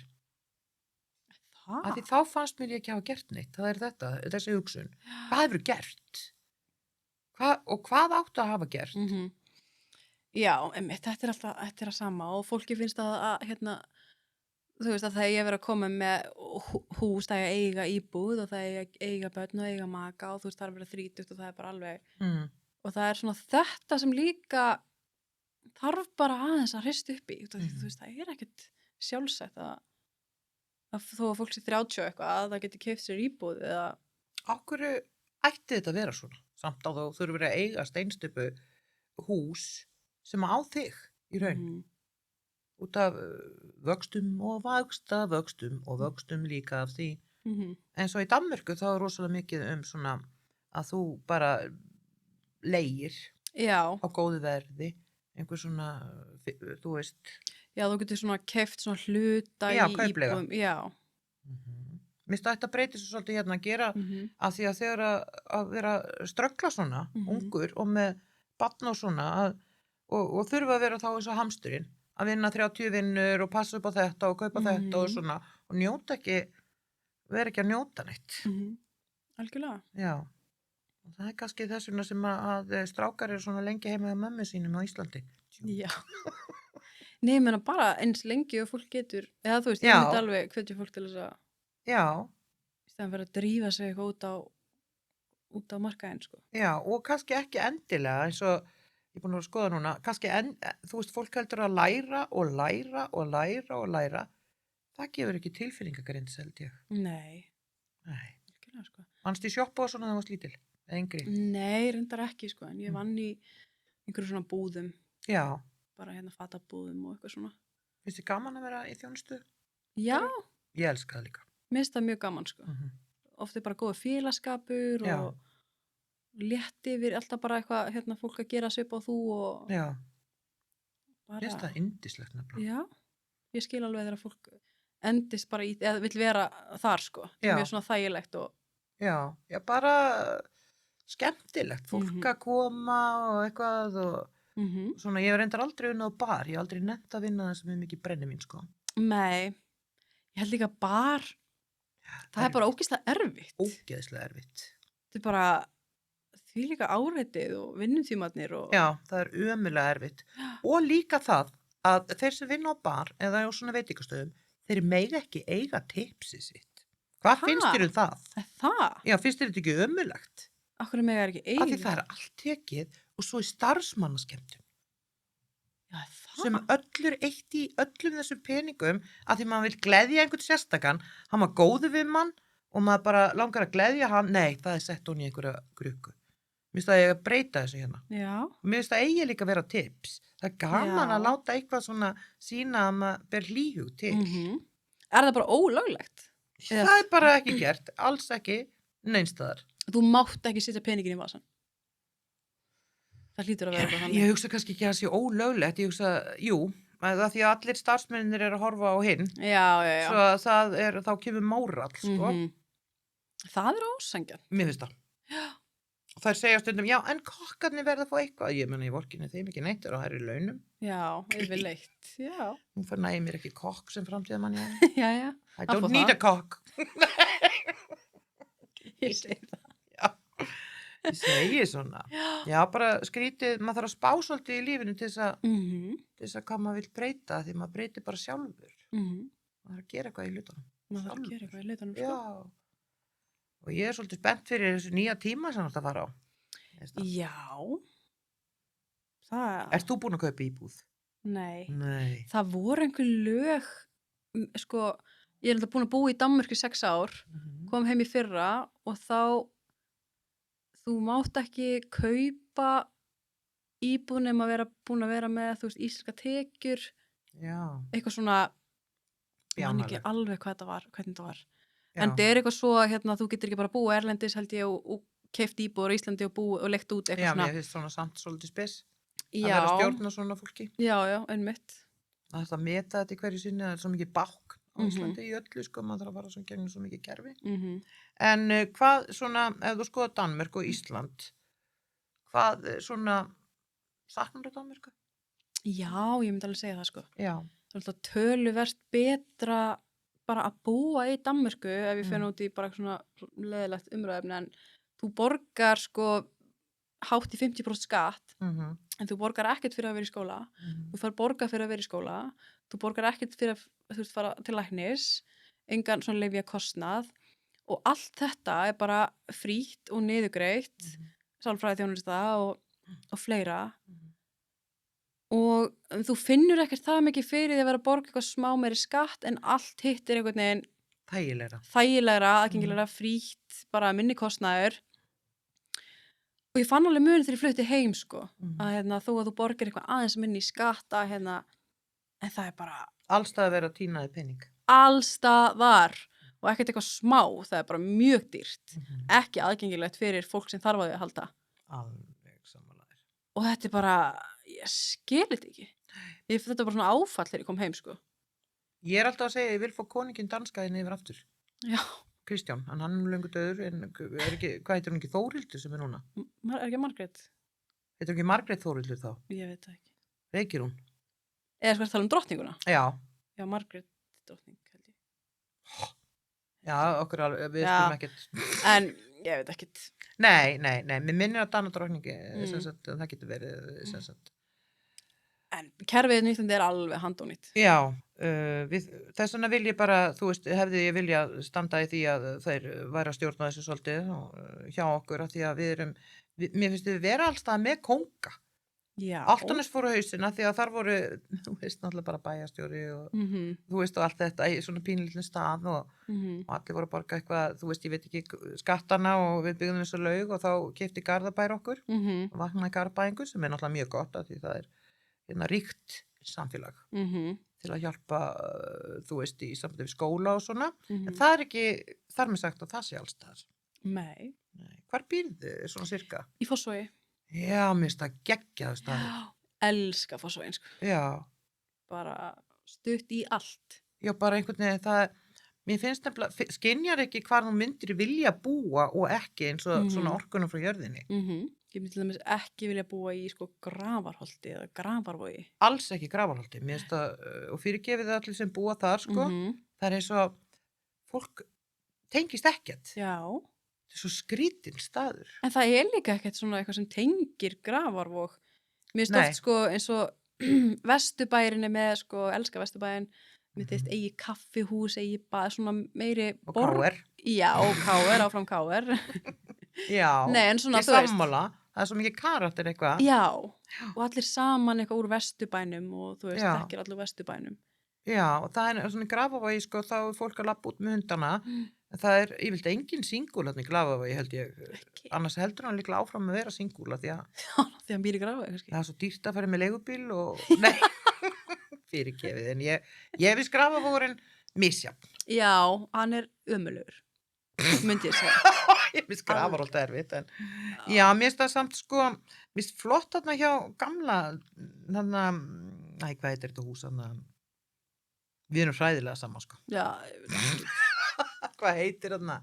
Af því þá fannst mér ég ekki hafa gert neitt. Það er þetta, þessi hugsun. Hvað hefur gert? Og hvað áttu að hafa gert? Já, þetta er alltaf, þetta er að sama og fólki finnst að hérna, þú veist að það er að vera að koma með hús, það er að eiga íbúð og það er að eiga börn og eiga maka og þú veist það er að vera 30 og það er bara alveg og það er svona þetta sem líka þarf bara aðeins að hrista upp í þú veist það er ekkert sjálfsagt að þó að fólk sé 30 eitthvað að það geti keypt sér íbúð eða Á hverju ætti þetta að vera svona? Samt á þá þurfur að eiga steinstuppu hús sem á þig í raun. Út af vöxtum og vöxtum líka af því. En svo í Danmörku þá er rosalega mikið svona að þú bara leigir á góðu verði, einhver svona, þú veist. Já, þú getur svona keypt svona hluta í íbúðum. Já, Mér finnst þetta breytir svo svolítið hérna að gera að því að þegar að vera ströggla svona, ungur og með barn og svona og þurfa að vera þá eins og hamsturinn. Að vinna 30 vinnur og passa upp á þetta og kaupa þetta og svona og njóta ekki, vera ekki að njóta neitt. Algjörlega. Já, og það er kannski þess vegna sem að strákar eru svona lengi heima með mömmu sínum á Íslandi. Já. Nei, ég meina bara eins lengi og fólk getur, eða þú veist, ég myndi alveg hvetja fólk til þess að í staðan fyrir að drífa sig eitthvað út á markaðinn, sko. Já, og kannski ekki endilega eins og ég er búin að skoða núna, kannski þú veist, fólk heldur að læra. Það gefur ekki tilfinningagrins, held ég. Nei. Ekki, sko. Vannst í sjoppu og svona þegar þú varst lítil? Eða yngri? Nei, reyndar ekki, sko, en ég vann í einhverju svona búðum. Já. Bara hérna fatabúðum og eitthvað svona. Finnst þið gaman að vera í þjónustu? Já. Ég elska það líka. Mér finnst það mjög gaman, sko. Oft er bara góður félagskapur og létti við alltaf bara eitthvað hérna fólk að gera svip á þú og bara finnst það yndislegt nefnilega. Já, ég skil alveg þegar fólk endist bara í, eða vill vera þar sko, mjög svona þægilegt og já, bara skemmtilegt, fólk að koma og eitthvað og svona, ég hef reyndar aldrei unnað á bar, ég hef aldrei nefnt að vinna það sem er mikið brennivín sko. Nei, ég held líka bar Það bara ógeðslega erfitt. Ógeðslega erfitt. Þetta bara því líka áreitið og vinnutímarnir og... Já, það ömurlega erfitt. Og líka það að þeir sem vinna á bar eða á svona veitingastöðum, þeir mega ekki eiga tipsið sitt. Hvað finnst þér það? Það? Já, finnst þér þetta ekki ömurlegt? Akkur mega ekki eiga? Af því það allt tekið og svo í starfsmannaskemmtum. Já, það? Sem öllur eitt í öllum þessum peningum að því maður vil gleðja einhvern sérstakann, hann var góður við mann og maður bara langar að gleðja hann, nei, það sett hún í einhverja grukku. Mér finnst það að ég breyta þessu hérna. Já. Mér finnst það eigi líka að vera tips. Það gaman að láta eitthvað svona sína að maður ber hlýhug til. Það bara ólöglegt? Það bara ekki gert, alls ekki neinstaðar. Þú mátt ekki setja peningin í vasan? Það hlýtur að vera eitthvað þannig. Ég hugsa kannski ekki að það sé ólöglegt, ég hugsa, jú, það því að allir starfsmennir að horfa á hinn. Já. Svo þá kemur mórall, sko. Það ósanngjarnt. Mér finnst það. Já. Þær segja stundum, já, en kokkarnir verða að fá eitthvað. Ég menna, ég vorkinni þeim ekki neitt og það í launum. Já, yfirleitt, já. Nú fyrir næði mér ekki kokk sem framtíðamann ég. Já. I don't need a cock. Ég segi það. Já, ég segi svona. Já, bara skrítið, maður þarf að spá svolítið í lífinu til þess að hvað maður vil breyta, því maður breytir bara sjálfur. Maður þarf að gera eitthvað í hlutunum. Maður þarf að gera eitthvað í hlutunum, sko. Já. Og ég svolítið spennt fyrir þessu nýja tíma sem þetta fara á. Já. Ert þú búin að kaupa íbúð? Nei. Það voru einhver lög, sko, ég alltaf búin að búa í Danmörku 6 ár, kom heim í fyrra og þá þú mátt ekki kaupa íbúð nema að vera búin að vera með, þú veist, íslenska tekjur. Já. Eitthvað svona, man ekki alveg hvernig það var. En það eitthvað svo að þú getur ekki bara búið erlendis held ég og keypt íbúður í Íslandi og leikt út eitthvað svona. Já, mér finnst svona samt svolítið spes að vera stjórn og svona fólki. Já, einmitt. Það er að meta þetta í hverju sinni, það svo mikið bák á Íslandi í öllu, sko, maður þarf að fara svona gegnum svo mikið kerfi. En hvað svona, ef þú skoðar Danmörk og Ísland, hvað svona, saknar þú Danmörku? Já, ég myndi alveg segja það, sko. Já. Það alltaf töluvert betra bara að búa í Danmörku ef ég fyrir út í bara svona leiðilegt umræðefni en þú borgar sko hátt í 50% skatt en þú borgar ekkert fyrir að vera í skóla þú fær borga fyrir að vera í skóla þú borgar ekkert fyrir að þú veist fara til læknis engan svona lyfja kostnað og allt þetta bara frítt og niðurgreitt sálfræði þjónusta og fleira og þú finnur ekkert það mikið fyrir því að vera að borga eitthvað smá meiri skatt en allt hitt einhvern veginn þægilegra, aðgengilegra, frítt, bara minni kostnaður og ég fann alveg mun þegar ég flutti heim sko, að þó að þú borgar eitthvað aðeins minni í skatta en það bara allstaðar vera að tínaði pening allstaðar og ekkert eitthvað smá, það bara mjög dýrt ekki aðgengilegt fyrir fólk sem þarf á því að halda alveg samanlega og þetta bara ég skil þetta ekki. Þetta var bara svona áfall þegar ég kom heim, sko. Ég alltaf að segja, ég vil fá koningin danskaðin yfir aftur. Já. Kristján, hann löngu döður, en hvað heitir hún ekki Þórhildur sem núna? Ekki Margrét? Heitir hún ekki Margrét Þórhildur þá? Ég veit það ekki. Reykir hún? Eða sko að tala drottninguna? Já. Já, Margrét drottning, held ég. Já, okkur alveg, við skulum ekkert. En ég veit ekkert. Nei, mér minnir að Dana drottningi, það getur verið, En kerfið nýttandi alveg handónýtt. Já, þess vegna vil ég bara, þú veist, hefði ég vilja standa í því að þeir væri að stjórna þessu svolítið og hjá okkur að því að mér finnst við vera allstað með konga. Já. Álftanes fóru hausina því að þar voru, þú veist, náttúrulega bara bæjarstjóri og þú veist og allt þetta í svona pínlítinn stað og allir voru að borga eitthvað, þú veist, ég veit ekki skattana og við byggðum þessu laug og þá keypti Garðabær okkur og vaknaði Garðabæingur sem náttúrulega mjög gott að því það ríkt samfélag til að hjálpa, þú veist, í sambandi við skóla og svona, en það ekki, þar með sagt að það sé alls þar. Nei. Hvar býrðu svona cirka? Í Fossvogi. Já, mér finnst það geggjaður staður. Já, elska Fossvogin, sko. Já. Bara stutt í allt. Já, bara einhvern veginn mér finnst nefnilega, skynjar ekki hvar þú myndir vilja búa og ekki eins og svona orkunum frá jörðinni. Ég myndi til dæmis ekki vilja búa í sko Grafarholti eða Grafarvogi. Alls ekki Grafarholti, mér finnst það, og fyrirgefið allir sem búa þar sko, það eins og fólk tengist ekkert. Já. Þetta svo skrítinn staður. En það líka ekkert svona eitthvað sem tengir Grafarvog. Mér Nei. oft sko eins og Vesturbærin með sko, elska Vesturbærin, með þeitt eigi kaffihús, eigi svona meiri Og borg. KR. Já, og KR, áfram KR. Já, Nei, en svona, ég þú veist. sammála. Það svo mikið karakter eitthvað. Já, og allir saman eitthvað úr Vesturbænum og þú veist, Já. þekkir allir Vesturbænum. Já, og það svona í Grafarvogi, sko, þá fólk að labba út með hundana. En það yfirleitt engin singul þarna í Grafarvogi, held ég. Ekki. Annars heldur hann líklega áfram að vera singula því að Því hann býr í Grafarvogi, kannski. það svo dýrt að fara með leigubíl og, nei, fyrirgefið, en ég viss Grafarvogurinn misjafn. Já, hann ömurlegur, myndi ég segja. Ég viss Grafarvogur alltaf erfitt, en já, mér finnst það samt, sko, mér finnst flott þarna hjá gamla, þarna, hvað heitir þetta hús, þarna, við erum hræðilega saman, sko. Já, Hvað heitir þarna?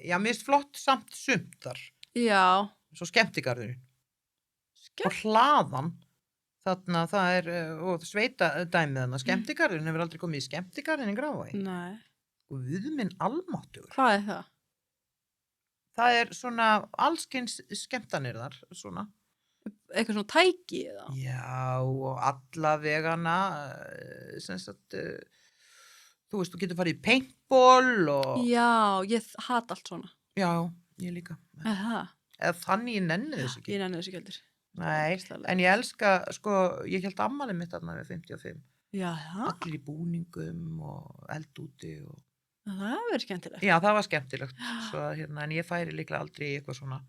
Já, mér finnst flott samt sumt þar, já. svo skemmtigarðurinn. Skemmt. Og hlaðan, þarna, það og sveita dæmið þarna, skemmtigarðurinn hefur aldrei komið í skemmtigarðin í Grafarvogi. Nei. Og við minn almáttugur. Hvað það? Það svona allskins skemmtanir þar, svona. Eitthvað svona tæki eða? Já, og alla vegana, sem sagt, þú veist, þú getur farið í paintball og... Já, ég hata allt svona. Já, ég líka. Það? Eða þannig ég nenni þess ekki. Ég nenni þessu ekki heldur. Nei, en ég elska, sko, ég held afmælið mitt þarna við 55. Já, það? Allir í búningum og eld úti og... Það verður skemmtilegt. Já, það var skemmtilegt. Svo, en ég færi líklega aldrei í eitthvað svona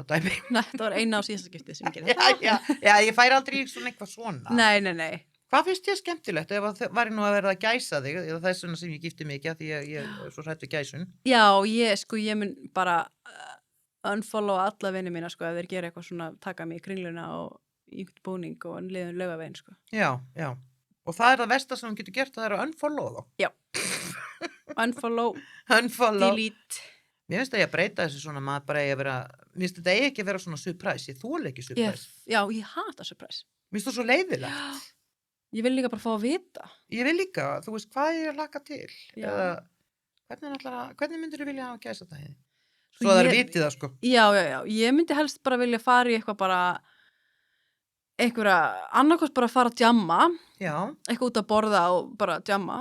dæmi. Nei, það var eina á síðasta skiptið sem ég gerði. Já, ég færi aldrei í svona eitthvað svona. Nei. Hvað finnst þér skemmtilegt ef það væri nú að verða að gæsa þig, eða það svona sem ég gifti mig ekki að því ég er svo hrædd við gæsun? Já, ég mun bara unfollow alla vinni mína, sko, ef þeir gera eitthvað svona, taka mig í kringluna og í einhvern búning og liðun laugaveginn, sko. Já. Og það það versta sem hún getur gert, það að unfollow þá. Já. Unfollow, Unfollow. delete. Mér finnst það ég að breyta þessu svona, maður bara eigi að vera, mér finnst þetta eigi ekki að vera svona surprise, ég þoli ekki surprise. Já, ég hata surprise. Mér finnst það svo leiðilegt. Ég vil líka bara fá að vita. Ég vil líka, þú veist, hvað ég laka til. Já. Eða, hvernig myndir þú vilja hafa gæsa það? Svo Svo það ég- vitið það, sko. Já, ég myndi helst bara vilja fara í eitthvað bara, einhverja, annarkost bara fara að djamma, Já, eitthvað út að borða og bara djamma,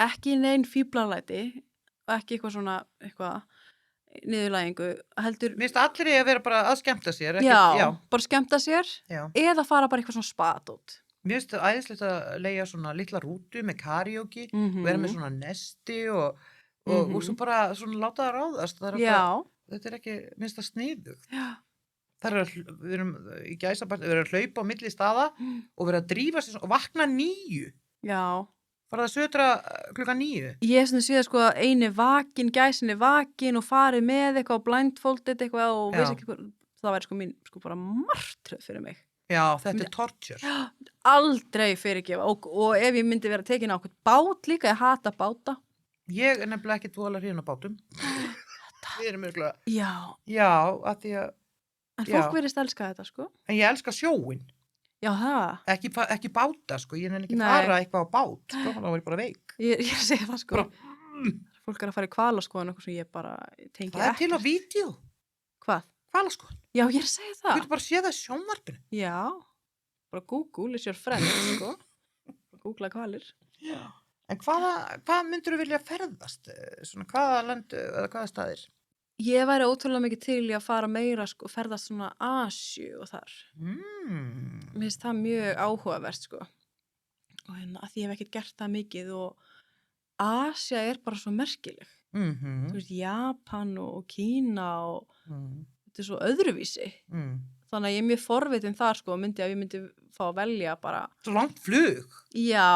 ekki neinn fíblalæti, og ekki eitthvað svona, eitthvað niðurlægingu, heldur, mér finnst allir eigi að vera bara að skemmta sér. já, bara skemmta sér, Já. eða fara bara eitthvað svona spatót. Mér finnst það æðislegt að leigja svona litla rútu með karaoke, vera með svona nesti og svo bara svona láta það ráðast. Það Já, þetta er ekki, mér finnst það sniðugt. já, Það við erum í gæsabart, við erum að hlaupa á milli staða og vera að drífa sér og vakna 9. já. Fara að södra klukkan 9. Ég er svona síðan sko að eini vakin, gæsin er vakin og farið með eitthvað og blindfolded eitthvað og Já. veist ekki hvað, það væri sko mín, sko bara martröð fyrir mig. Já, þetta er torture. Aldrei fyrirgefa og ef ég myndi vera tekin á okkur bát líka, ég hata báta. Ég er nefnilega ekki dvoðalega hrifin á bátum. Við erum örgulega, Já, að því að, en Já. fólk verðist elska þetta sko. en ég elska sjóin, Já, það. ekki báta, sko, ég nenni ekki Nei. fara eitthvað á bát, sko, þá var ég bara veik. Ég segi það sko. Bara, Fólk er að fara í hvalaskoðan og eitthvað sem ég bara tengi það er til á vídeo, Hvað? hvalaskoðun. Já, ég er að segja Þú það. getur bara að sé það í sjónvarpinu. Já, bara Google is your friend, sko. Googla hvalir. Já. En hvað myndur þú vilja ferðast? Svona, hvaða lönd eða hvaða staðir? Ég væri ótrúlega mikið til í að fara meira sko, ferðast svona Asju og þar. Mér finnst það mjög áhugavert sko. Og hérna, að því ég hef ekkert gert það mikið og Asja er bara svo merkileg. Þú veist, Japan og Kína og þetta er svo öðruvísi. Þannig að ég er mjög forvitin þar sko, að ég myndi fá að velja bara. Svo langt flug. Já,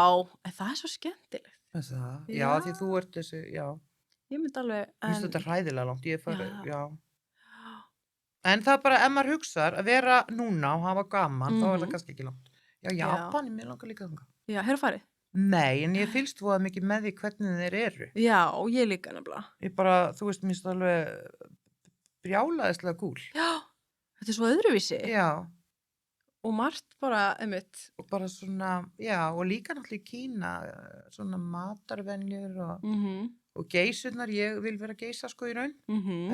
en það er svo skemmtilegt. Það? Já. Já, því þú ert þessi, já. Ég myndi alveg, Mér finnst þetta hræðilega langt, ég fari, Já. já. En það bara, ef maður hugsar að vera núna og hafa gaman, þá er það kannski ekki langt. Já, Japan, mér langar líka þangað. Já, hefur farið? Nei, en ég fylgst voða mikið með því hvernig þeir eru. Já, ég líka nefnilega. Ég bara, þú veist, mér finnst það alveg brjálæðislega kúl. Já, þetta er svo öðruvísi. Já, Og margt bara, einmitt. og bara svona, já, og líka náttúrulega í Kína, svona matarvenjur og og geysurnar, ég vil vera geysa sko í raun,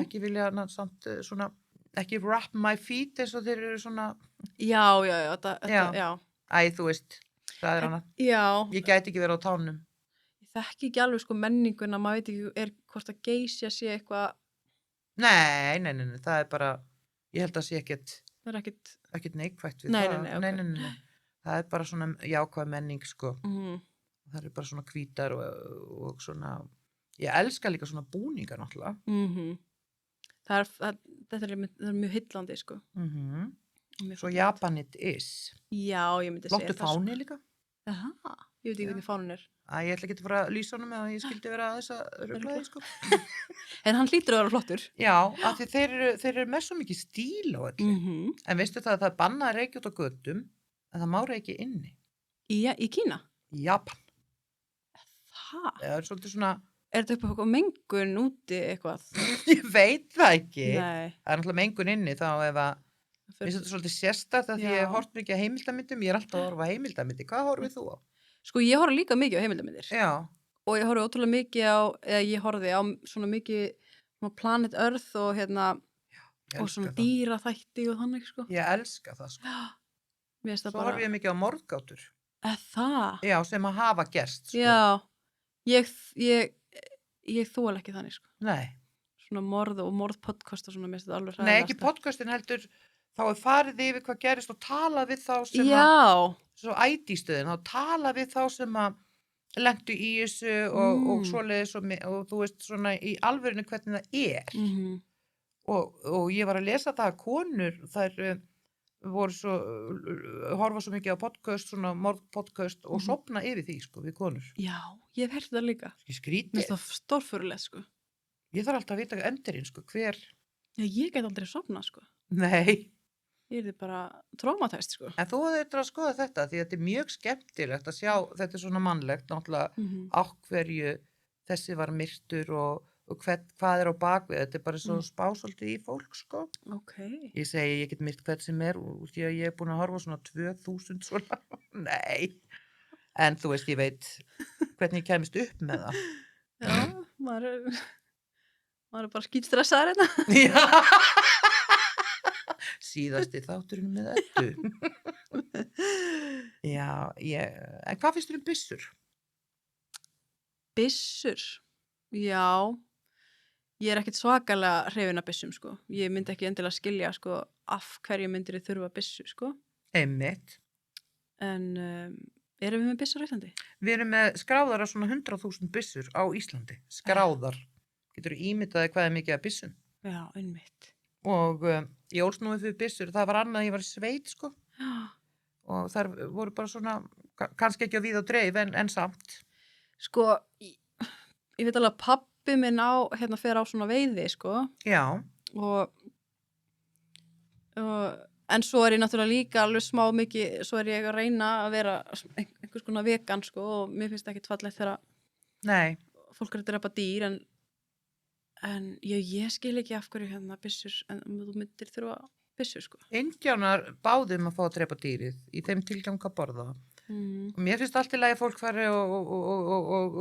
ekki vilja samt svona, ekki wrap my feet eins og þeir eru svona, Já, þetta, já. þú veist, það er annað. Já, Ég gæti ekki vera á tánum. ég þekki ekki alveg sko menninguna, maður veit ekki hvort að geysja sé eitthvað, Nei, það er bara, ég held að sé það er ekkert neikvætt við Nei, það. nei, ok. Það er bara svona jákvæð menning sko. Mhm. Það er bara svona hvítar og svona, ég elska líka svona búningar náttúrulega. Þetta er mjög heillandi sko. Mjög Svo fallegt. Japan it is. Já, ég myndi segja Flottu það sko. fáni líka. Aha, ég veit ekki hvernig fánun er. Ég ætla ekki að fara að lýsa honum eða ég skildi vera að þess að ruglaði sko. En hann hlýtur að vera flottur. Já, af því þeir eru með svo mikið stíl á öllu. En veistu það að það er bannað að reykja út á götum en það má reykja inni. Í Kína? Í Japan. Það? Það er svolítið svona, Er þetta upp á eitthvað mengun úti eitthvað? ég veit það ekki. Nei. Það er náttúrulega mengun inni þá ef að, mér finnst þetta svolítið sérstakt að því Já. ég hort mikið að heimildamyndum, ég er alltaf að horfa á heimildamyndi. Hvað horfið þú á? Sko, ég horf líka mikið á heimildarmyndir. Já, Og ég horfi ótrúlega mikið á, eða ég horfði á svona mikið svona Planet Earth og hérna, ég og svona elska það. dýraþætti og þannig sko. Ég elska það sko. Mér finnst það Svo bara, horfi ég mikið á morðgátur. Það? Já, sem að hafa gerst sko. Já, ég þóla ekki þannig sko. Nei. Svona morð og morðpodcast og svona, mér finnst þetta alveg Nei, ekki podcastin heldur, þá er farið yfir hvað gerist og talað við þá sem að, Já, svo IT-stöðin, þá talað við þá sem að lentu í þessu og svoleiðis og þú veist svona í alvörinu hvernig það er. Og ég var að lesa það að konur, þær voru svo, horfa svo mikið á podcast, svona morðpodcast og sofna yfir því sko við konur. já, ég hef heyrt það líka. Ég Mér skrítið. finnst það stórfurulegt sko. Ég þarf alltaf að vita endurinn sko, hver, Já, ég get aldrei sofnað sko. nei. Ég er bara traumatæst sko. En þú hefur að skoða þetta því að þetta er mjög skemmtilegt að sjá, þetta er svona mannlegt, náttúrulega á hverju þessi var myrtur og hvað er á bakvið, þetta er bara svo spásaldið í fólk, sko. Ok. Ég segi, ég get myrt hvern sem er og því að ég er búin að horfa á svona 2000 svona, nei. En þú veist, ég veit hvernig ég kemist upp með það. Já, maður er bara skítstressaður hérna. Já. Síðasti þátturinn með þetta. Já, en hvað finnst þér um byssur? Byssur? Já, ég er ekkert svakalega hrifin af byssum sko. Ég myndi ekki endilega skilja sko af hverju myndir þið þurfa byssu sko. Einmitt. En erum við með byssur á Íslandi? Við erum með skráðar af svona 100.000 byssur á Íslandi. Skráðar. Getur þú ímyndaði hvað er mikið af byssum? Já, einmitt. Og ég ólst nú fyrir byssur. Það var annað, ég var í sveit, sko. Já. Og þar voru bara svona, kannski ekki á víð og dreif, en samt. Sko, ég veit alveg að pabbi minn hérna fer á svona veiði, sko. Já. En svo er ég náttúrulega líka alveg smá mikið, svo er ég að reyna að vera einhvers konar vegan, sko, og mér finnst ekki fallegt þegar Nei. fólk er að drepa dýr, en ég skil ekki af hverju hérna byssur, en þú myndir þurfa byssur, sko. Indjánar báðum að fá að drepa dýrið í þeim tilgang að borða. Og mér finnst allt í lagi að fólk fari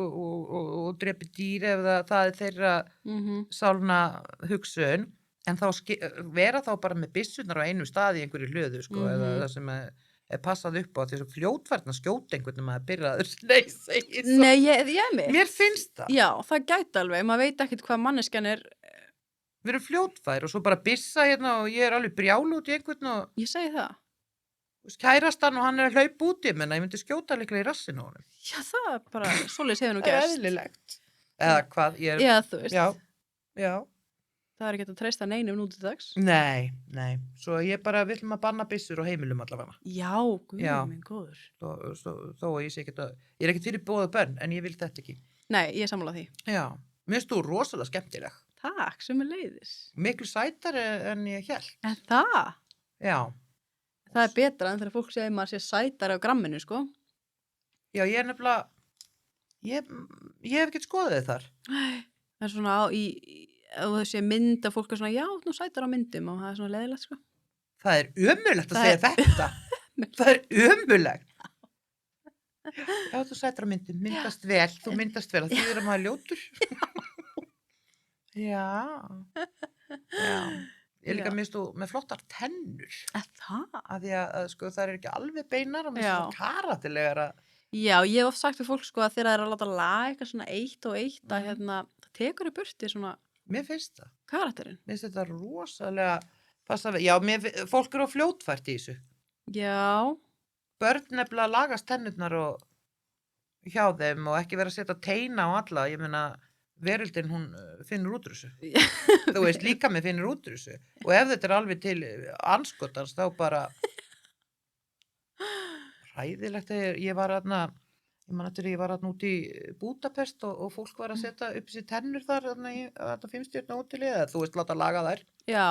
og drepi dýr ef það er þeirra sálna hugsun, en þá vera þá bara með byssunar á einu staði í einhverju hlöðu, sko, eða það sem er passað upp á því að fljótfærn að skjóta einhvern að byrjaður. Nei, segir svo. Nei, ég mig. Mér finnst það. Já, það gæti alveg, maður veit ekkert hvað manneskjan er. Við erum fljótfær og svo bara byssa hérna og ég er alveg brjálu út í einhvern og Ég segi það. kærastan og hann er að hlaupa út í menna, ég myndi skjóta líklega í rassinu á honum. Já, það er bara, svoleiðis hefur nú Það er gerst. eðlilegt. Eða hvað, Já, þú veist. Já. Það er ekki að treysta neinum nú til dags. Nei. Svo ég bara, við ætlum að banna byssur og heimilum allavega. Já, guð minn góður. Þó að ég sé ekki að, ég er ekki fyrir bóða bönn, en ég vil þetta ekki. Nei, ég er sammála því. Já, mér finnst þú rosalega skemmtileg. Takk, sömuleiðis. Miklu sætari en ég hélt. En það? Já. Það er betra en þegar fólk segir maður sé sætari á gramminu, sko. Já, ég er nefnilega, ég hef ekkert skoðið þar. Nei, það er svona ef þú sé mynd að fólk er svona, já, nú sætar á myndum og það er svona leiðilegt, sko. Það er ömurlegt að segja þetta. Það er ömurlegt. Já, þú sættir á myndum, myndast vel, þú myndast vel, því að maður er ljótur. Já, já. Ég líka Já. minnst þú með flottar tennur, Það? að því að sko það er ekki alveg beinar og minnst Já. það karatilegar að, Já, ég hef oft sagt við fólk sko að þegar það er að láta laga eitthvað svona eitt og eitt að það tekur í burti svona mér finnst það. karakterinn. Mér finnst þetta rosalega, já, fólk eru á fljótfært í þessu. Já, Börn nefnilega lagast tennurnar og hjá þeim og ekki vera að setja teina á alla, ég meina veröldin hún finnur út úr þessu. Þú veist, líka með finnur út úr þessu. Og ef þetta er alveg til anskotans, þá bara hræðilegt að ég var þarna, ég man eftir ég var þarna út í Búdapest og fólk var að setja upp sér tennur þar þarna í þetta 5-stjörnu hóteli eða þú veist, láta laga þær. já,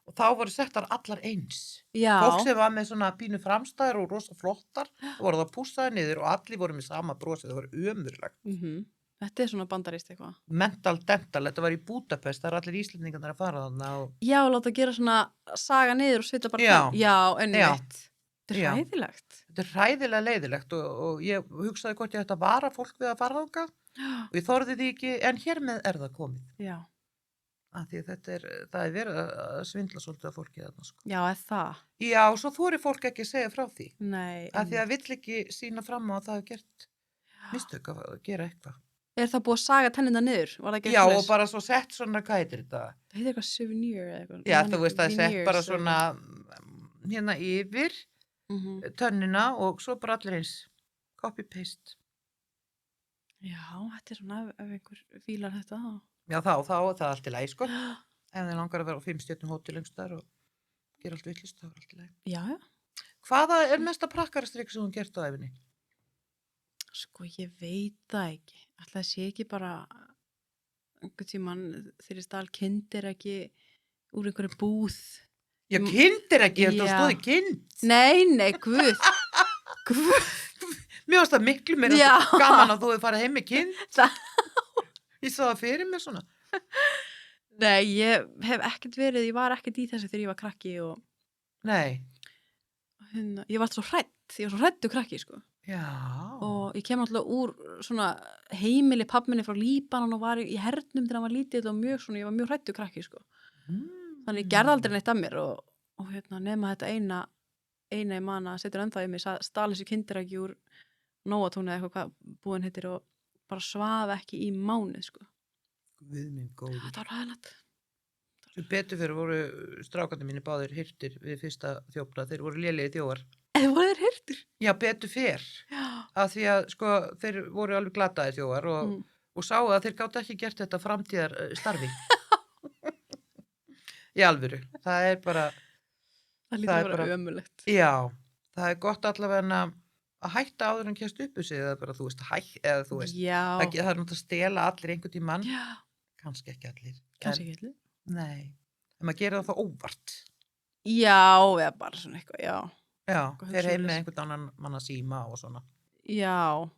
Og þá voru settar allar eins. já. Fólk sem var með svona pínu framstæður og rosa flottar, voru það pússaði niður og allir voru með sama brosið, það voru ömurlegt. Þetta er svona bandarist eitthvað. Mental dental, þetta var í Búdapest, það er allir Íslendingarnir að fara þarna og Já, láta gera svona saga niður og svita bara Já. Já, einmitt. Þetta er Já. hræðilegt. þetta er hræðilega leiðilegt og ég hugsaði hvort ég ætti að vara fólk við að fara þangað og ég þorði því ekki, en hér með er það komið. Já, Af því að það er verið að svindla svolítið að fólki þarna sko. já, er það? Já, svo þorir fólk ekki að segja frá því. Nei. Af því að vill ekki sína fram á að það hafi gert mistök að gera eitthvað. Er það búið að saga tennina niður? Var það ekki Já, svoleiðis? og bara svo sett svona, hvað heitir þetta? Það heitir eitthvað souvenir eða eitthvað. Já, þú veist, það er sett Veneers bara eða svona hérna yfir eitthvað. tönnina og svo bara allir eins. Copy-paste. Já, þetta er svona ef einhver fílar þetta. Já, þá er það allt í lagi, sko. Ef þið langar að vera á 5-stjörnu hótel lengstar og gera allt villist, þá er allt í lagi. Já, já. Hvaða er mesta prakkarastrikk sem hún gert á æfinni? Sko, ég veit það ekki. Ætla sé ekki bara einhvern tímann þegar ég stál kindir ekki úr einhverju búð. Já, kindir ekki, ég held að Já. stóði kind. Nei, guð. Guð. Mér varst það miklu meira Já. gaman að þú hefði farið heim með kind. Það- Ég sá það fyrir mér svona. Nei, ég hef ekkert verið, ég var ekkert í þessu þegar ég var krakki og Nei. ég var svo hrætt, ég var svo hrættu krakki, sko. Já. Og ég kem alltaf úr svona heimili pappminni frá Líbanon og var í hernum þegar hann var lítið og mjög svona, ég var mjög hrættu krakki, sko. Þannig ég gerði aldrei neitt af mér og nema þetta eina ég man að setja ennþá í mig, stali þessu kindir ekki úr Nóatúni eða eitthvað hvað búin hittir og bara svaf ekki í mánuð, sko. Guð minn góður. Þetta var ræðilegt. Sem betur fyrir voru strákarnir mínir báðir hirtir við fyrsta þjófna, þeir voru lélegi þjófar. Eða voru þeir hirtir? Já, betur fyrr. Já. Af því að sko þeir voru alveg glataði þjófar og sáu að þeir gátu ekki gert þetta framtíðar starfi. Í alvöru. Það er bara, Það Það lítur er að vera bara- ömulegt. já, það er gott allavega að hætta áður en kemst upp sig eða bara, þú veist, eða þú veist, Já. það er náttúrulega að stela allir einhvern tímann, Já. kannski ekki allir. Kanski ekki allir. Nei, en maður gerir það óvart. Já, eða bara svona eitthvað, já. Já, Eitthvað þeir heim með svoleiðis. einhvern annan mann að síma og svona. Já,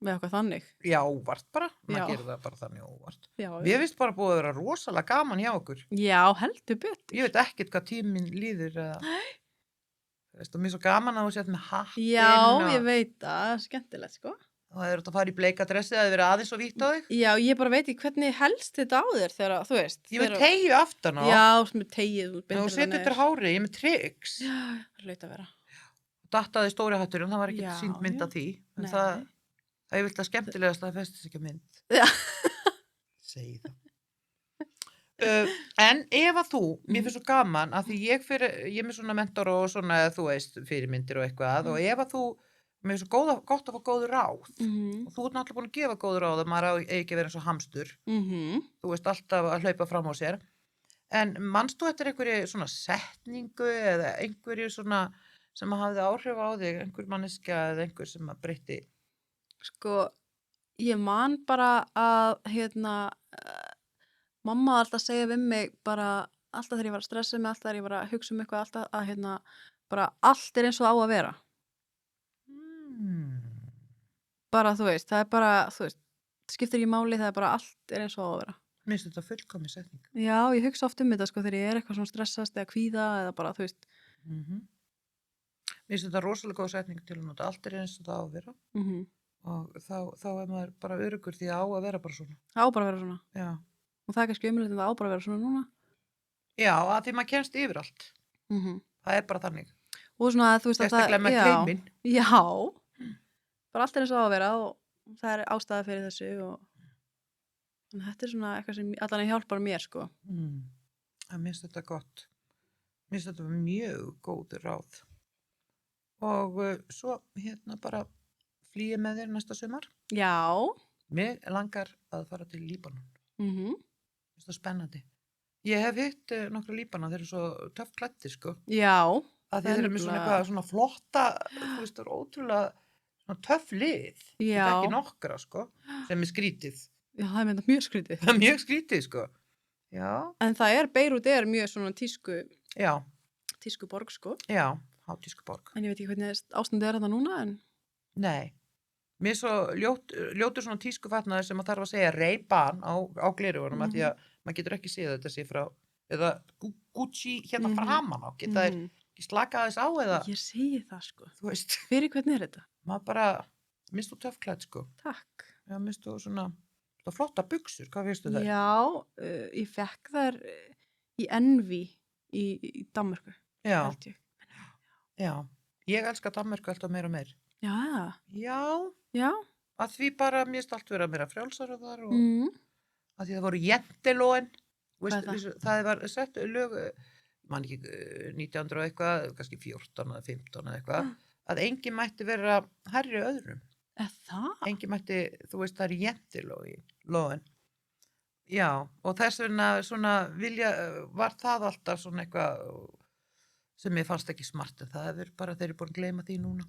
með eitthvað þannig. Já, óvart bara, Já. maður gerir það bara þannig óvart. Já, Mér finnst bara búið að vera rosalega gaman hjá okkur. já, heldur betur. Ég veit ekkert hvað tíminn líður eða, þú veist, og mér er svo gaman að þú sett með hattinn Já, og ég veit það, skemmtilegt, sko. og það er að fara í bleika dressi að það verið aðeins og vítt á þig. Já, ég bara veit ekki hvernig helst þetta á þér þegar, þú veist. Ég er með tegju aftan á. Já, sem er tegið. En þú setur þetta hárið, ég er með tricks. Já, það hlaut að vera. Dattaði stóri hatturinn, það var ekki Já, sínt mynd já. af því. En Nei. það er vilt að skemmtilegast að það festist ekki á mynd. Já. Segi það. En ef að þú, mér finnst svo gaman að því ég er með svona mentor og svona, þú veist, fyrirmyndir og eitthvað og ef að þú, mér finnst svo gott að fá góður ráð og þú ert náttúrulega búin að gefa góður ráð að maður eigi ekki að vera eins og hamstur, þú veist, alltaf að hlaupa fram á sér. En manst þú eftir einhverju svona setningu eða einhverju svona sem að hafði áhrif á þig, einhver manneskja eða einhver sem að breytti? Sko, ég man bara að, mamma alltaf segja við mig bara, alltaf þegar ég var að stressa mig, alltaf þegar ég var að hugsa eitthvað, alltaf að, bara allt er eins og á að vera. Bara, þú veist, það er bara, þú veist, skiptir ekki máli, það er bara allt er eins og á að vera. Mér finnst þetta fullkomin setning. Já, ég hugsa oft þetta, sko, þegar ég er eitthvað svona stressast eða kvíða eða bara, þú veist. Mér finnst þetta rosalega góð setning til að nota. Allt er eins og það á að vera og þá er maður bara öruggur því að á að vera bara svona. Það á bara að vera svona. Já. Og það er kannski umrætt en það á bara að vera svona núna. Já, að því maður kemst yfir allt. Það er bara þannig. Og svona að þú veist að það... Sérstaklega með heiminn. Já. Bara allt er eins og á að vera og það er ástæða fyrir þessu og þannig að þetta er svona eitthvað sem allan hjálpar mér, sko. Það minnst þetta gott. Minnst þetta mjög góð ráð. Og svo bara flýi með þér næsta sumar. Já. Mig langar að fara til Líbanon. Mhm. Það er spennandi. Ég hef hitt nokkra Líbana, þeir eru svo töff klæddir, sko. Já. Að þeir eru með svona eitthvað svona flotta, þú veist, það er ótrúlega svona töff lið. Já. Þetta er ekki nokkra, sko, sem er skrítið. Já, það er með þetta mjög skrítið. Það er mjög skrítið, sko. Já. En það er, Beirút er mjög svona tísku borg, sko. Já, hátísku borg. En ég veit ekki hvernig ástandið er þetta núna, en... Nei. Mér er svo ljótur svona tískufatnaður sem að þarf að segja Ray-Ban á gleraugunum að því að maður getur ekki séð þetta sé frá eða Gucci hérna framan á geta þeir ekki slaka þess á eða Ég segi það, sko. þú veist, Fyrir hvernig er þetta? maður bara minnst þú töffklædd, sko. Takk. Já, minnst þú svona flotta buxur, hvað veistu það? Já, ég fekk þær í Envy í Danmörku. Já, held ég. já. Ég elska Danmörku alltaf meira og meir. Já, Já, já. að því bara mér finnst allt vera meira frjálsara þar og að því það voru jentilóin. Hvað er það? Það var sett lög, man ekki 1900 og eitthvað, kannski 14 eða 15 eða eitthvað, að engin mætti vera hærri öðrum. Það? Engin mætti, þú veist, það er jentilóin. Já, og þess vegna svona var það alltaf svona eitthvað sem ég fannst ekki smart, en það er bara þeir eru búin að gleyma því núna.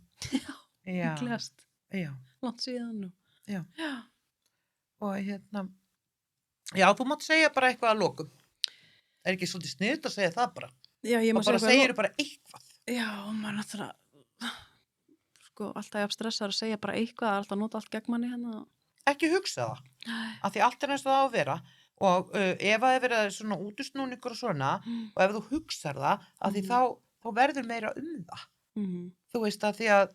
Já, Glæst. já, Langt síðan nú. já. Og já, þú mátt segja bara eitthvað að lokum. Er ekki svolítið sniðugt að segja það bara? Já, ég má Og bara segja segir bara eitthvað. Já, maður náttúrulega, sko, alltaf jafn stressaður að segja bara eitthvað, það er alltaf að nota allt gegn manni hérna. Ekki hugsa það. Af því allt er eins og það á að vera. Og ef það er verið svona útusnúningur og svona, og ef þú hugsar það, af því þá verður meira það. Þú veist, að því að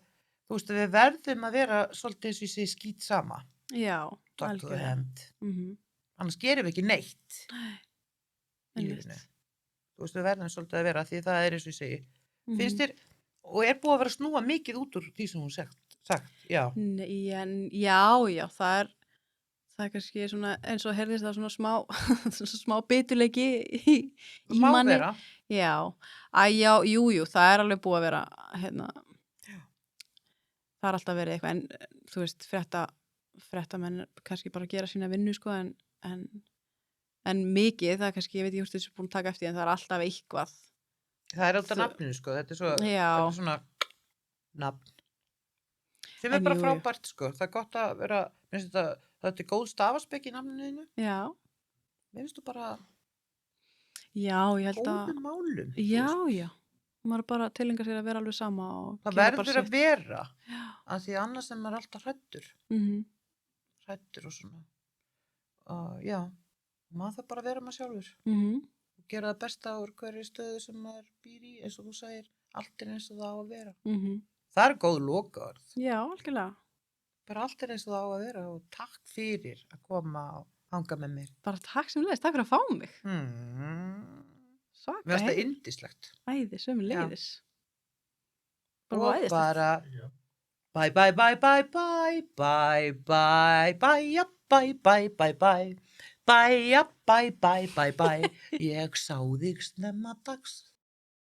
þú veist, við verðum að vera svolítið eins og ég segi skít sama. Já, Talk to the hand. Mhm. Annars gerum við ekki neitt í Einmitt. lífinu. Þú veist, við verðum svolítið að vera, því það er eins og ég segi. Finnst þér, og er búið að vera að snúa mikið út úr því sem hún sagt, já. Já, það er kannski svona, eins og heyrðist það svona smá biturleiki í Má manni. vera. Já, jú, það er alveg búið að vera, hérna, það er alltaf verið eitthvað, en þú veist, fréttamenn kannski bara gera sína vinnu, sko, en mikið, það er kannski, ég veit ekki hvort þessu búin að taka eftir, en það er alltaf eitthvað. Það er alltaf nafninu, sko, þetta er Já. svona nafn. Sem En er bara jú. frábært, sko. Það er gott að vera, mér finnst þetta er góð stafaspekk í nafninu þínu. Já, Mér finnst þú bara ég held að, góðum málum. þú já, veist. maður bara tilengar sér að vera alveg sama og Það gera bara verður að sitt. vera, Já, að því annars er maður alltaf hræddur og svona. Já, maður þarf bara að vera maður sjálfur. Og gera það besta úr hverju stöðu sem maður býr í, eins og þú sagir, allt er eins og það á að vera. Það er góð lokaorð. Já, algjörlega. Bara allt er eins og það á að vera og takk fyrir að koma og hanga með mér. Bara takk sem leiðis, takk fyrir að fá mig. Mér Svaka finnst það yndislegt. æði sem leiðis. Bara Og æðislegt. bara bye bye bye bye bye bye bye bye ja, bye bye bye bye bye ja, bye bye bye bye ég sá þig snemma dags